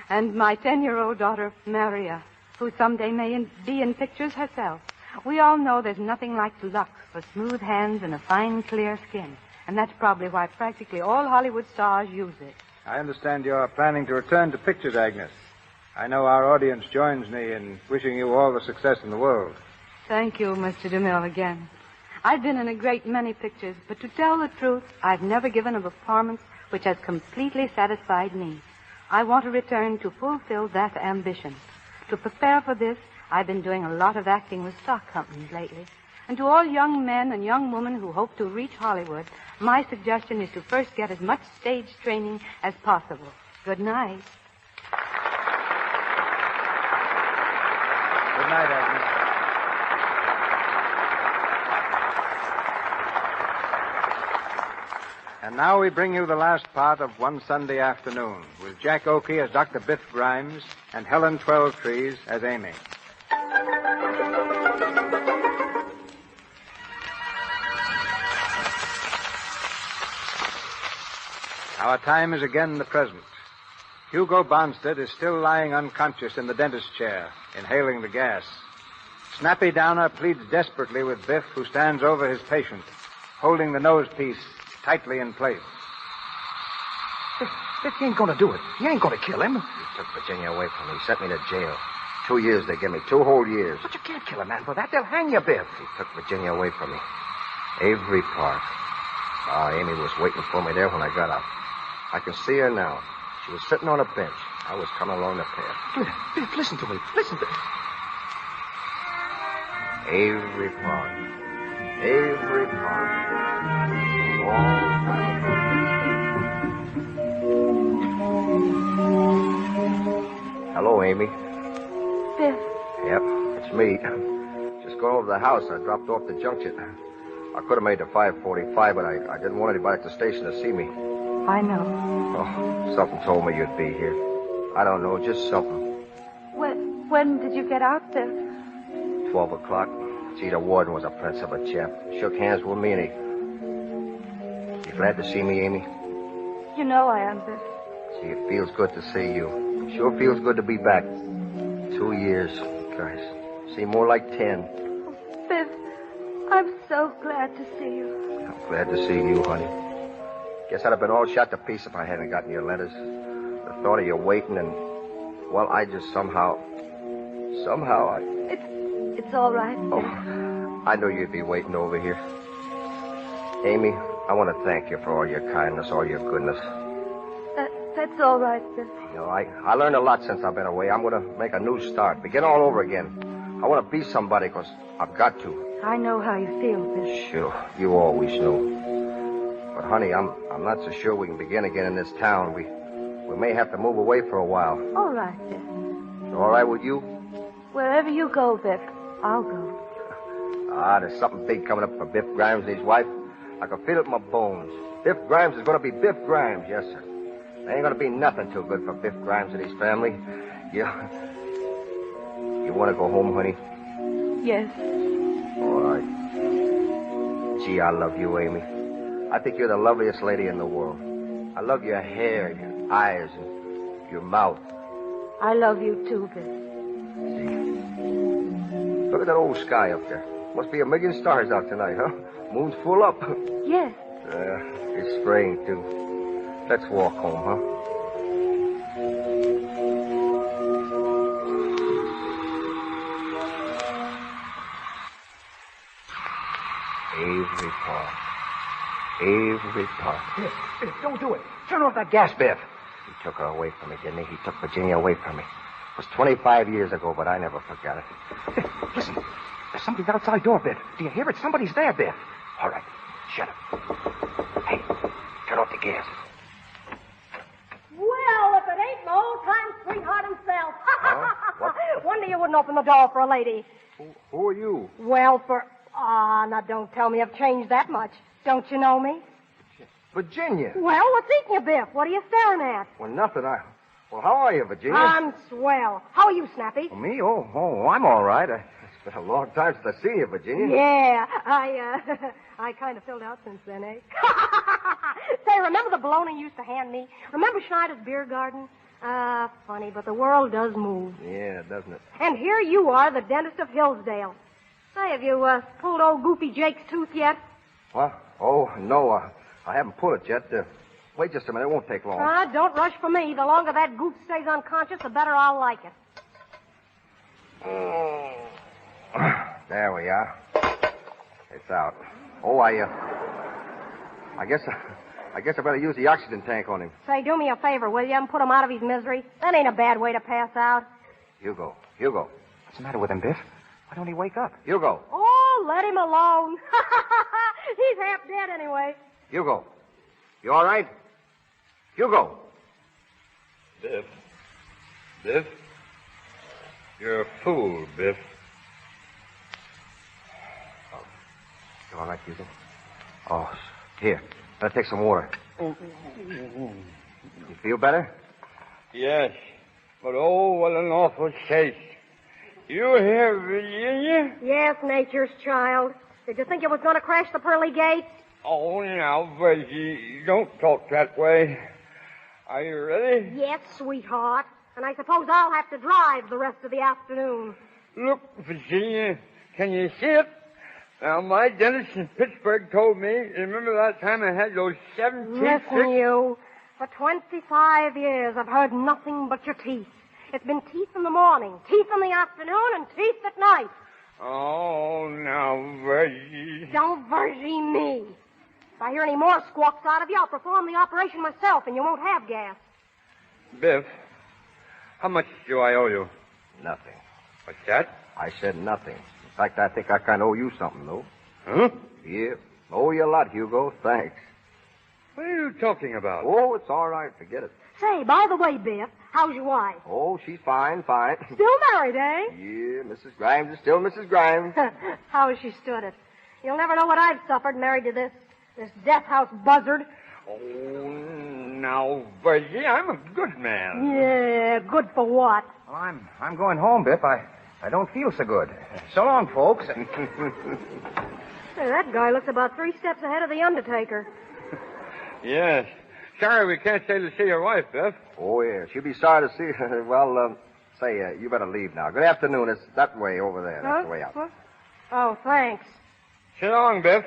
and my 10-year-old daughter, Maria, who someday may be in pictures herself. We all know there's nothing like Lux for smooth hands and a fine, clear skin. And that's probably why practically all Hollywood stars use it. I understand you're planning to return to pictures, Agnes. I know our audience joins me in wishing you all the success in the world. Thank you, Mr. DeMille, again. I've been in a great many pictures, but to tell the truth, I've never given a performance which has completely satisfied me. I want to return to fulfill that ambition. To prepare for this, I've been doing a lot of acting with stock companies lately. And to all young men and young women who hope to reach Hollywood, my suggestion is to first get as much stage training as possible. Good night. Good night, Agnes. And now we bring you the last part of One Sunday Afternoon, with Jack Oakie as Dr. Biff Grimes and Helen Twelvetrees as Amy. Our time is again the present. Hugo Bonstead is still lying unconscious in the dentist's chair, inhaling the gas. Snappy Downer pleads desperately with Biff, who stands over his patient, holding the nosepiece tightly in place. Biff, you ain't gonna do it. You ain't gonna kill him. He took Virginia away from me. He sent me to jail. 2 years they give me. 2 whole years. But you can't kill a man for that. They'll hang you, Biff. He took Virginia away from me. Avery Park. Amy was waiting for me there when I got out. I can see her now. She was sitting on a bench. I was coming along the path. Biff, listen to me. Listen to me. Avery Park. Avery Park. Long time ago. Hello, Amy. Biff. Yep, it's me. Just going over to the house. I dropped off the junction. I could have made the 5:45, but I didn't want anybody at the station to see me. I know. Oh, something told me you'd be here. I don't know, just something. When did you get out there? 12 o'clock. Gee, the warden was a prince of a chap. Shook hands with me, and You glad to see me, Amy? You know I am, Biff. Gee, it feels good to see you. Sure feels good to be back. 2 years. Gosh, seem more like 10. Oh, Biff, I'm so glad to see you. I'm glad to see you, honey. Guess I'd have been all shot to pieces if I hadn't gotten your letters. The thought of you waiting and, well, I just somehow It's all right, Biff. Oh, I knew you'd be waiting over here. Amy, I want to thank you for all your kindness, all your goodness. That's all right, Biff. You know, I learned a lot since I've been away. I'm going to make a new start, begin all over again. I want to be somebody because I've got to. I know how you feel, Biff. Sure, you always know. But, honey, I'm not so sure we can begin again in this town. We may have to move away for a while. All right, Biff. All right with you? Wherever you go, Biff, I'll go. There's something big coming up for Biff Grimes and his wife. I can feel it in my bones. Biff Grimes is going to be Biff Grimes, yes, sir. There ain't going to be nothing too good for Biff Grimes and his family. You want to go home, honey? Yes. All right. Gee, I love you, Amy. I think you're the loveliest lady in the world. I love your hair, your eyes, and your mouth. I love you too, Biff. Look at that old sky up there. Must be a million stars out tonight, huh? Moon's full up. Yes. It's spraying, too. Let's walk home, huh? Avery Park. Avery Park. Biff, don't do it. Turn off that gas, Biff. He took her away from me, didn't he? He took Virginia away from me. It was 25 years ago, but I never forgot it. Biff, listen. There's something outside door, Biff. Do you hear it? Somebody's there, Biff. All right. Shut up. Hey, turn off the gas. Well, if it ain't my old-time sweetheart himself, open the door for a lady. Who are you? Well, now don't tell me I've changed that much. Don't you know me? Virginia. Well, what's eating you, Biff? What are you staring at? Well, nothing. Well, how are you, Virginia? I'm swell. How are you, Snappy? Oh, me? Oh, I'm all right. It's been a long time since I've seen you, Virginia. Yeah, I kind of filled out since then, eh? Say, remember the bologna you used to hand me? Remember Schneider's beer garden? Funny, but the world does move. Yeah, doesn't it? And here you are, the dentist of Hillsdale. Say, have you pulled old Goofy Jake's tooth yet? What? Oh, no, I haven't pulled it yet. Wait just a minute. It won't take long. Don't rush for me. The longer that goof stays unconscious, the better I'll like it. There we are. It's out. Oh, I guess I better use the oxygen tank on him. Say, do me a favor, will you, and put him out of his misery? That ain't a bad way to pass out. Hugo. What's the matter with him, Biff? Why don't he wake up? Hugo. Oh, let him alone. He's half dead anyway. Hugo. You all right? Hugo. Biff? You're a fool, Biff. Oh, you all right, Hugo? Oh, here. Better take some water. You feel better? Yes, but oh, what an awful chase. You here, Virginia? Yes, nature's child. Did you think it was going to crash the pearly gates? Oh, now, Virgie, don't talk that way. Are you ready? Yes, sweetheart. And I suppose I'll have to drive the rest of the afternoon. Look, Virginia, can you see it? Now, my dentist in Pittsburgh told me, remember that time I had those 7 teeth? Listen, you. For 25 years, I've heard nothing but your teeth. It's been teeth in the morning, teeth in the afternoon, and teeth at night. Oh, now, Virgie. Don't Virgie me. If I hear any more squawks out of you, I'll perform the operation myself, and you won't have gas. Biff, how much do I owe you? Nothing. What's that? I said nothing. In fact, I think I kind of owe you something, though. Huh? Yeah. Owe you a lot, Hugo. Thanks. What are you talking about? Oh, it's all right. Forget it. Say, by the way, Biff, how's your wife? Oh, she's fine. Still married, eh? Yeah, Mrs. Grimes is still Mrs. Grimes. How has she stood it? You'll never know what I've suffered married to this death house buzzard. Oh, now, Virgie, I'm a good man. Yeah, good for what? Well, I'm going home, Biff. I don't feel so good. So long, folks. Say, that guy looks about 3 steps ahead of the Undertaker. Yes. Sorry we can't stay to see your wife, Biff. Oh, yeah. She'll be sorry to see her. Well, you better leave now. Good afternoon. It's that way over there. That's the way out. Huh? Oh, thanks. So long, Biff.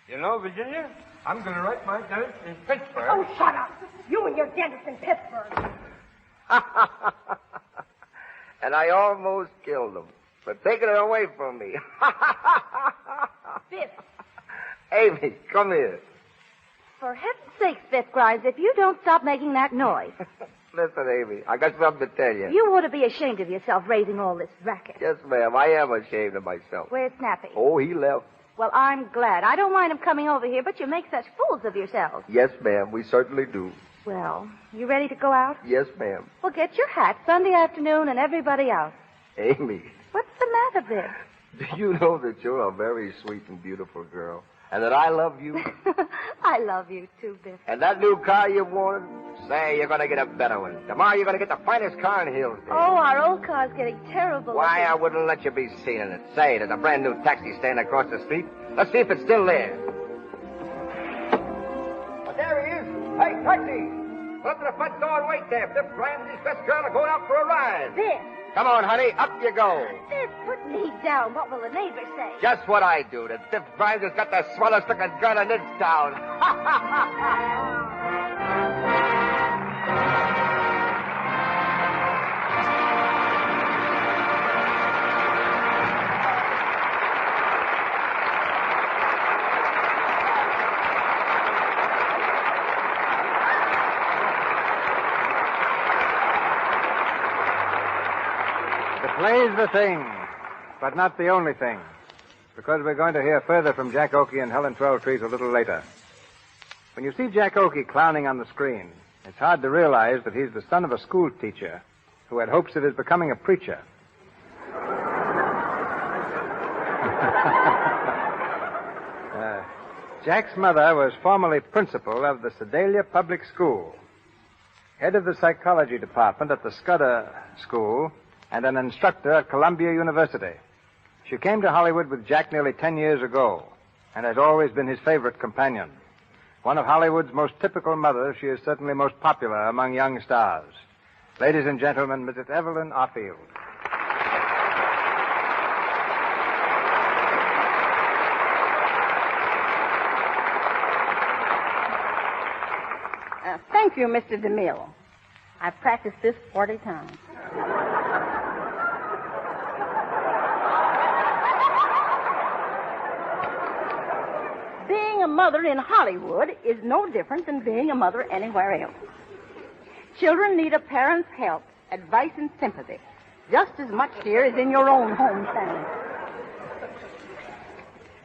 You know, Virginia, I'm going to write my dentist in Pittsburgh. Oh, shut up. You and your dentist in Pittsburgh. And I almost killed him for taking it away from me. Biff. Amy, come here. For heaven's sakes, Biff Grimes, if you don't stop making that noise. Listen, Amy, I got something to tell you. You ought to be ashamed of yourself raising all this racket. Yes, ma'am, I am ashamed of myself. Where's Snappy? Oh, he left. Well, I'm glad. I don't mind him coming over here, but you make such fools of yourselves. Yes, ma'am, we certainly do. Well, you ready to go out? Yes, ma'am. Well, get your hat, Sunday afternoon, and everybody out. Amy. What's the matter, Biff? Do you know that you're a very sweet and beautiful girl? And that I love you? I love you, too, Biff. And that new car you wanted? Say, you're going to get a better one. Tomorrow you're going to get the finest car in Hillsdale. Oh, our old car's getting terrible. Why, I wouldn't let you be seen in it. Say, there's a brand new taxi stand across the street. Let's see if it's still there. But there he is. Hey, taxi! Go up to the front door and wait there. Biff Grimes and his best girl are going out for a ride. Biff! Come on, honey. Up you go. Biff, put me down. What will the neighbors say? Just what I do. That Biff Grimes has got the swellest looking gun in this town. The play's the thing, but not the only thing, because we're going to hear further from Jack Oakie and Helen Twelvetrees a little later. When you see Jack Oakie clowning on the screen, it's hard to realize that he's the son of a school teacher who had hopes of his becoming a preacher. Jack's mother was formerly principal of the Sedalia Public School, head of the psychology department at the Scudder School, and an instructor at Columbia University. She came to Hollywood with Jack nearly 10 years ago and has always been his favorite companion. One of Hollywood's most typical mothers, she is certainly most popular among young stars. Ladies and gentlemen, Mrs. Evelyn Arfield. Thank you, Mr. DeMille. I've practiced this 40 times. Being a mother in Hollywood is no different than being a mother anywhere else. Children need a parent's help, advice, and sympathy, just as much here as in your own hometown.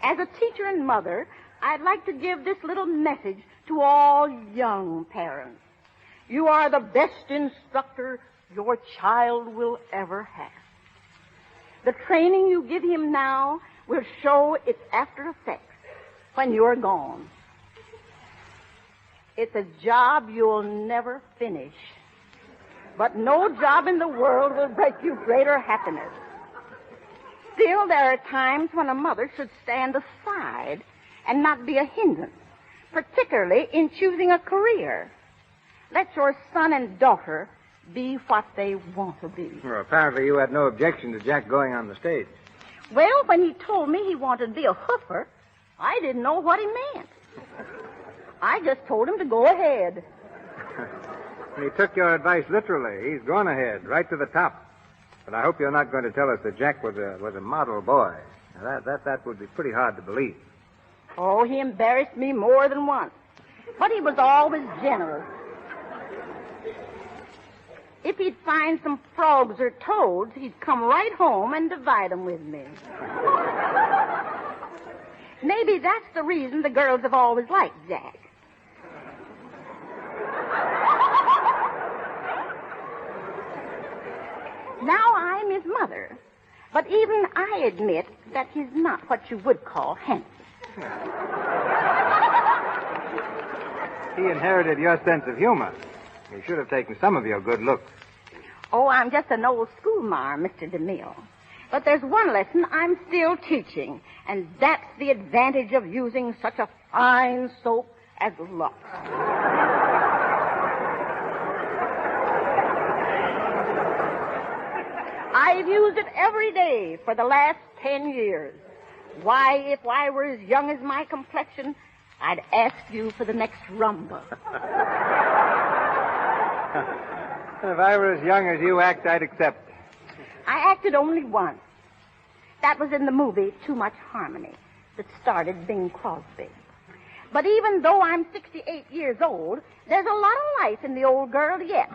As a teacher and mother, I'd like to give this little message to all young parents. You are the best instructor your child will ever have. The training you give him now will show its after effects when you're gone. It's a job you'll never finish. But no job in the world will bring you greater happiness. Still, there are times when a mother should stand aside and not be a hindrance, particularly in choosing a career. Let your son and daughter be what they want to be. Well, apparently you had no objection to Jack going on the stage. Well, when he told me he wanted to be a hoofer, I didn't know what he meant. I just told him to go ahead. He took your advice literally. He's gone ahead, right to the top. But I hope you're not going to tell us that Jack was a model boy. Now, that would be pretty hard to believe. Oh, he embarrassed me more than once. But he was always generous. If he'd find some frogs or toads, he'd come right home and divide them with me. Maybe that's the reason the girls have always liked Jack. Now I'm his mother, but even I admit that he's not what you would call handsome. He inherited your sense of humor. He should have taken some of your good looks. Oh, I'm just an old schoolmarm, Mr. DeMille. But there's one lesson I'm still teaching, and that's the advantage of using such a fine soap as Lux. I've used it every day for the last 10 years. Why, if I were as young as my complexion, I'd ask you for the next rumba. If I were as young as you act, I'd accept. I acted only once. That was in the movie Too Much Harmony that starred Bing Crosby. But even though I'm 68 years old, there's a lot of life in the old girl yet.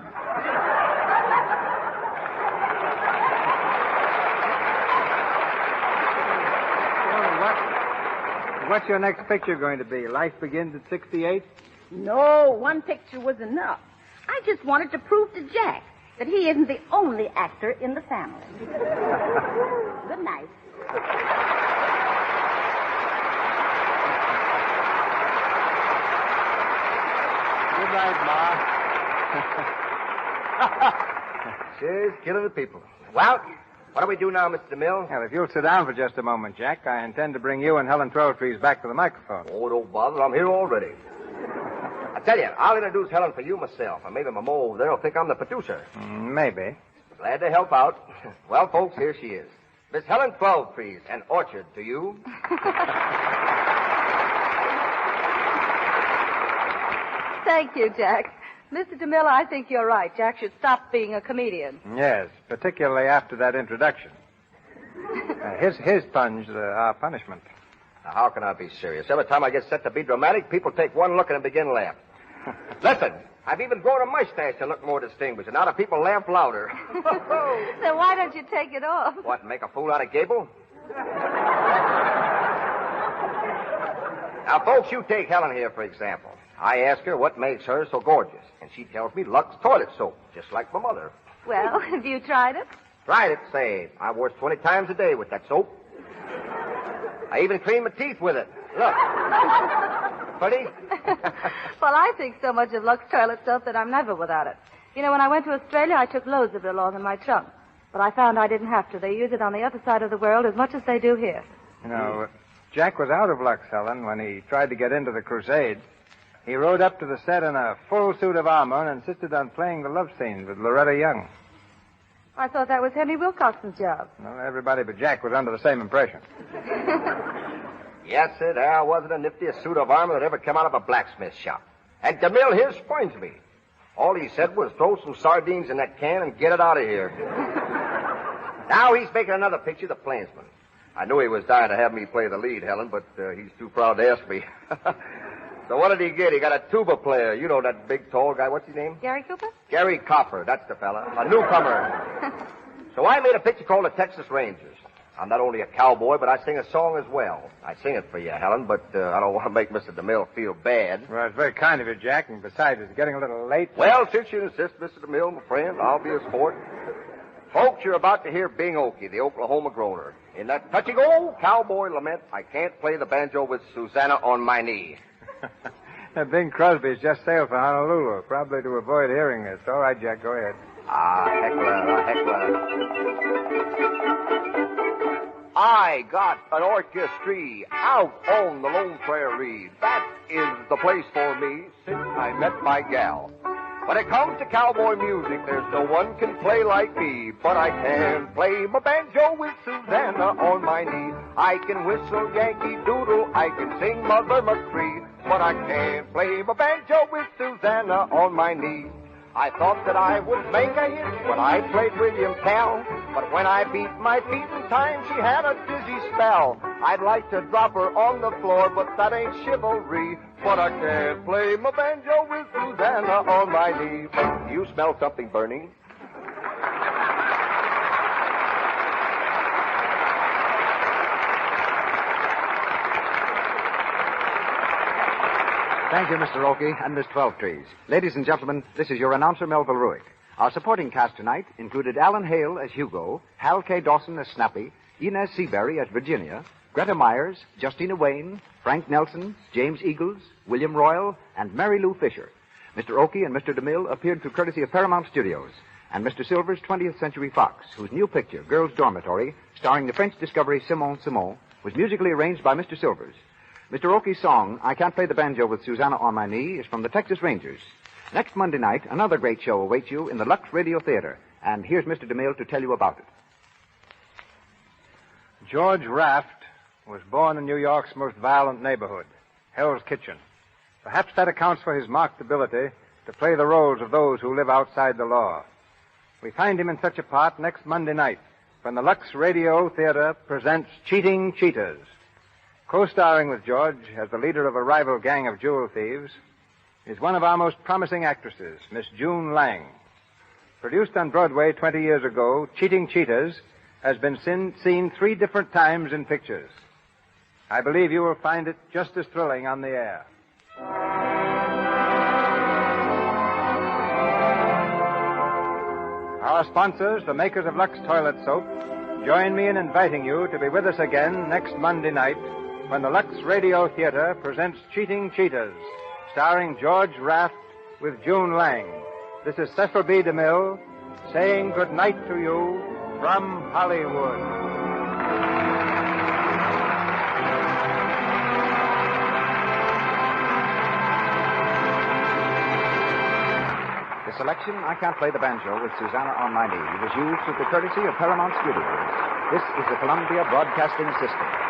What's your next picture going to be? Life Begins at 68? No, one picture was enough. I just wanted to prove to Jack that he isn't the only actor in the family. Good night. Good night, Ma. She's killing the people. Well, what do we do now, Mr. DeMille? Well, if you'll sit down for just a moment, Jack, I intend to bring you and Helen Twelvetrees back to the microphone. Oh, don't bother. I'm here already. I tell you, I'll introduce Helen for you myself, and maybe my mo over there will think I'm the producer. Maybe. Glad to help out. Well, folks, here she is. Miss Helen Twelvetrees, an orchard to you. Thank you, Jack. Mr. DeMille, I think you're right. Jack should stop being a comedian. Yes, particularly after that introduction. His plunge, our punishment. Now, how can I be serious? Every time I get set to be dramatic, people take one look and begin laughing. Listen, I've even grown a mustache to look more distinguished, and now the people laugh louder. Then why don't you take it off? What, make a fool out of Gable? Now, folks, you take Helen here, for example. I ask her what makes her so gorgeous, and she tells me Lux toilet soap, just like my mother. Well, have you tried it? Tried it, say. I wash 20 times a day with that soap. I even clean my teeth with it. Look. Pretty? Well, I think so much of Lux toilet soap that I'm never without it. You know, when I went to Australia, I took loads of it along in my trunk. But I found I didn't have to. They use it on the other side of the world as much as they do here. You know, Jack was out of Lux, Helen, when he tried to get into the Crusade. He rode up to the set in a full suit of armor and insisted on playing the love scenes with Loretta Young. I thought that was Henry Wilcoxon's job. Well, everybody but Jack was under the same impression. Yes, sir, there wasn't a niftiest suit of armor that ever came out of a blacksmith shop. And DeMille here spoils me. All he said was throw some sardines in that can and get it out of here. Now he's making another picture, The Plainsman. I knew he was dying to have me play the lead, Helen, but he's too proud to ask me. So what did he get? He got a tuba player. You know that big, tall guy. What's his name? Gary Cooper? Gary Copper. That's the fella. A newcomer. So I made a picture called The Texas Rangers. I'm not only a cowboy, but I sing a song as well. I sing it for you, Helen, but I don't want to make Mr. DeMille feel bad. Well, it's very kind of you, Jack, and besides, it's getting a little late. Well, since you insist, Mr. DeMille, my friend, I'll be a sport. Folks, you're about to hear Bing Oakie, the Oklahoma groaner. In that touching old cowboy lament, I can't play the banjo with Susanna on my knee. Bing Crosby's just sailed for Honolulu, probably to avoid hearing this. All right, Jack, go ahead. Heckler. I got an orchestra out on the lone prairie. That is the place for me since I met my gal. When it comes to cowboy music, there's no one can play like me. But I can play my banjo with Susanna on my knee. I can whistle Yankee Doodle, I can sing Mother McCree. But I can't play my banjo with Susanna on my knee. I thought that I would make a hit when I played William Tell. But when I beat my feet in time, she had a dizzy spell. I'd like to drop her on the floor, but that ain't chivalry. But I can't play my banjo with Susanna on my knee. Do you smell something burning? Thank you, Mr. Oakie and Miss Twelvetrees. Ladies and gentlemen, this is your announcer, Melville Ruick. Our supporting cast tonight included Alan Hale as Hugo, Hal K. Dawson as Snappy, Inez Seabury as Virginia, Greta Myers, Justina Wayne, Frank Nelson, James Eagles, William Royal, and Mary Lou Fisher. Mr. Oakie and Mr. DeMille appeared through courtesy of Paramount Studios, and Mr. Silver's 20th Century Fox, whose new picture, Girls' Dormitory, starring the French discovery Simone, was musically arranged by Mr. Silvers. Mr. Oakie's song, I Can't Play the Banjo with Susanna on My Knee, is from the Texas Rangers. Next Monday night, another great show awaits you in the Lux Radio Theater, and here's Mr. DeMille to tell you about it. George Raft was born in New York's most violent neighborhood, Hell's Kitchen. Perhaps that accounts for his marked ability to play the roles of those who live outside the law. We find him in such a part next Monday night when the Lux Radio Theater presents Cheating Cheaters. Co-starring with George as the leader of a rival gang of jewel thieves is one of our most promising actresses, Miss June Lang. Produced on Broadway 20 years ago, Cheating Cheaters has been seen 3 different times in pictures. I believe you will find it just as thrilling on the air. Our sponsors, the makers of Lux Toilet Soap, join me in inviting you to be with us again next Monday night when the Lux Radio Theater presents Cheating Cheaters, starring George Raft with June Lang. This is Cecil B. DeMille saying good night to you from Hollywood. The selection, I Can't Play the Banjo with Susanna on My Knee, was used through the courtesy of Paramount Studios. This is the Columbia Broadcasting System.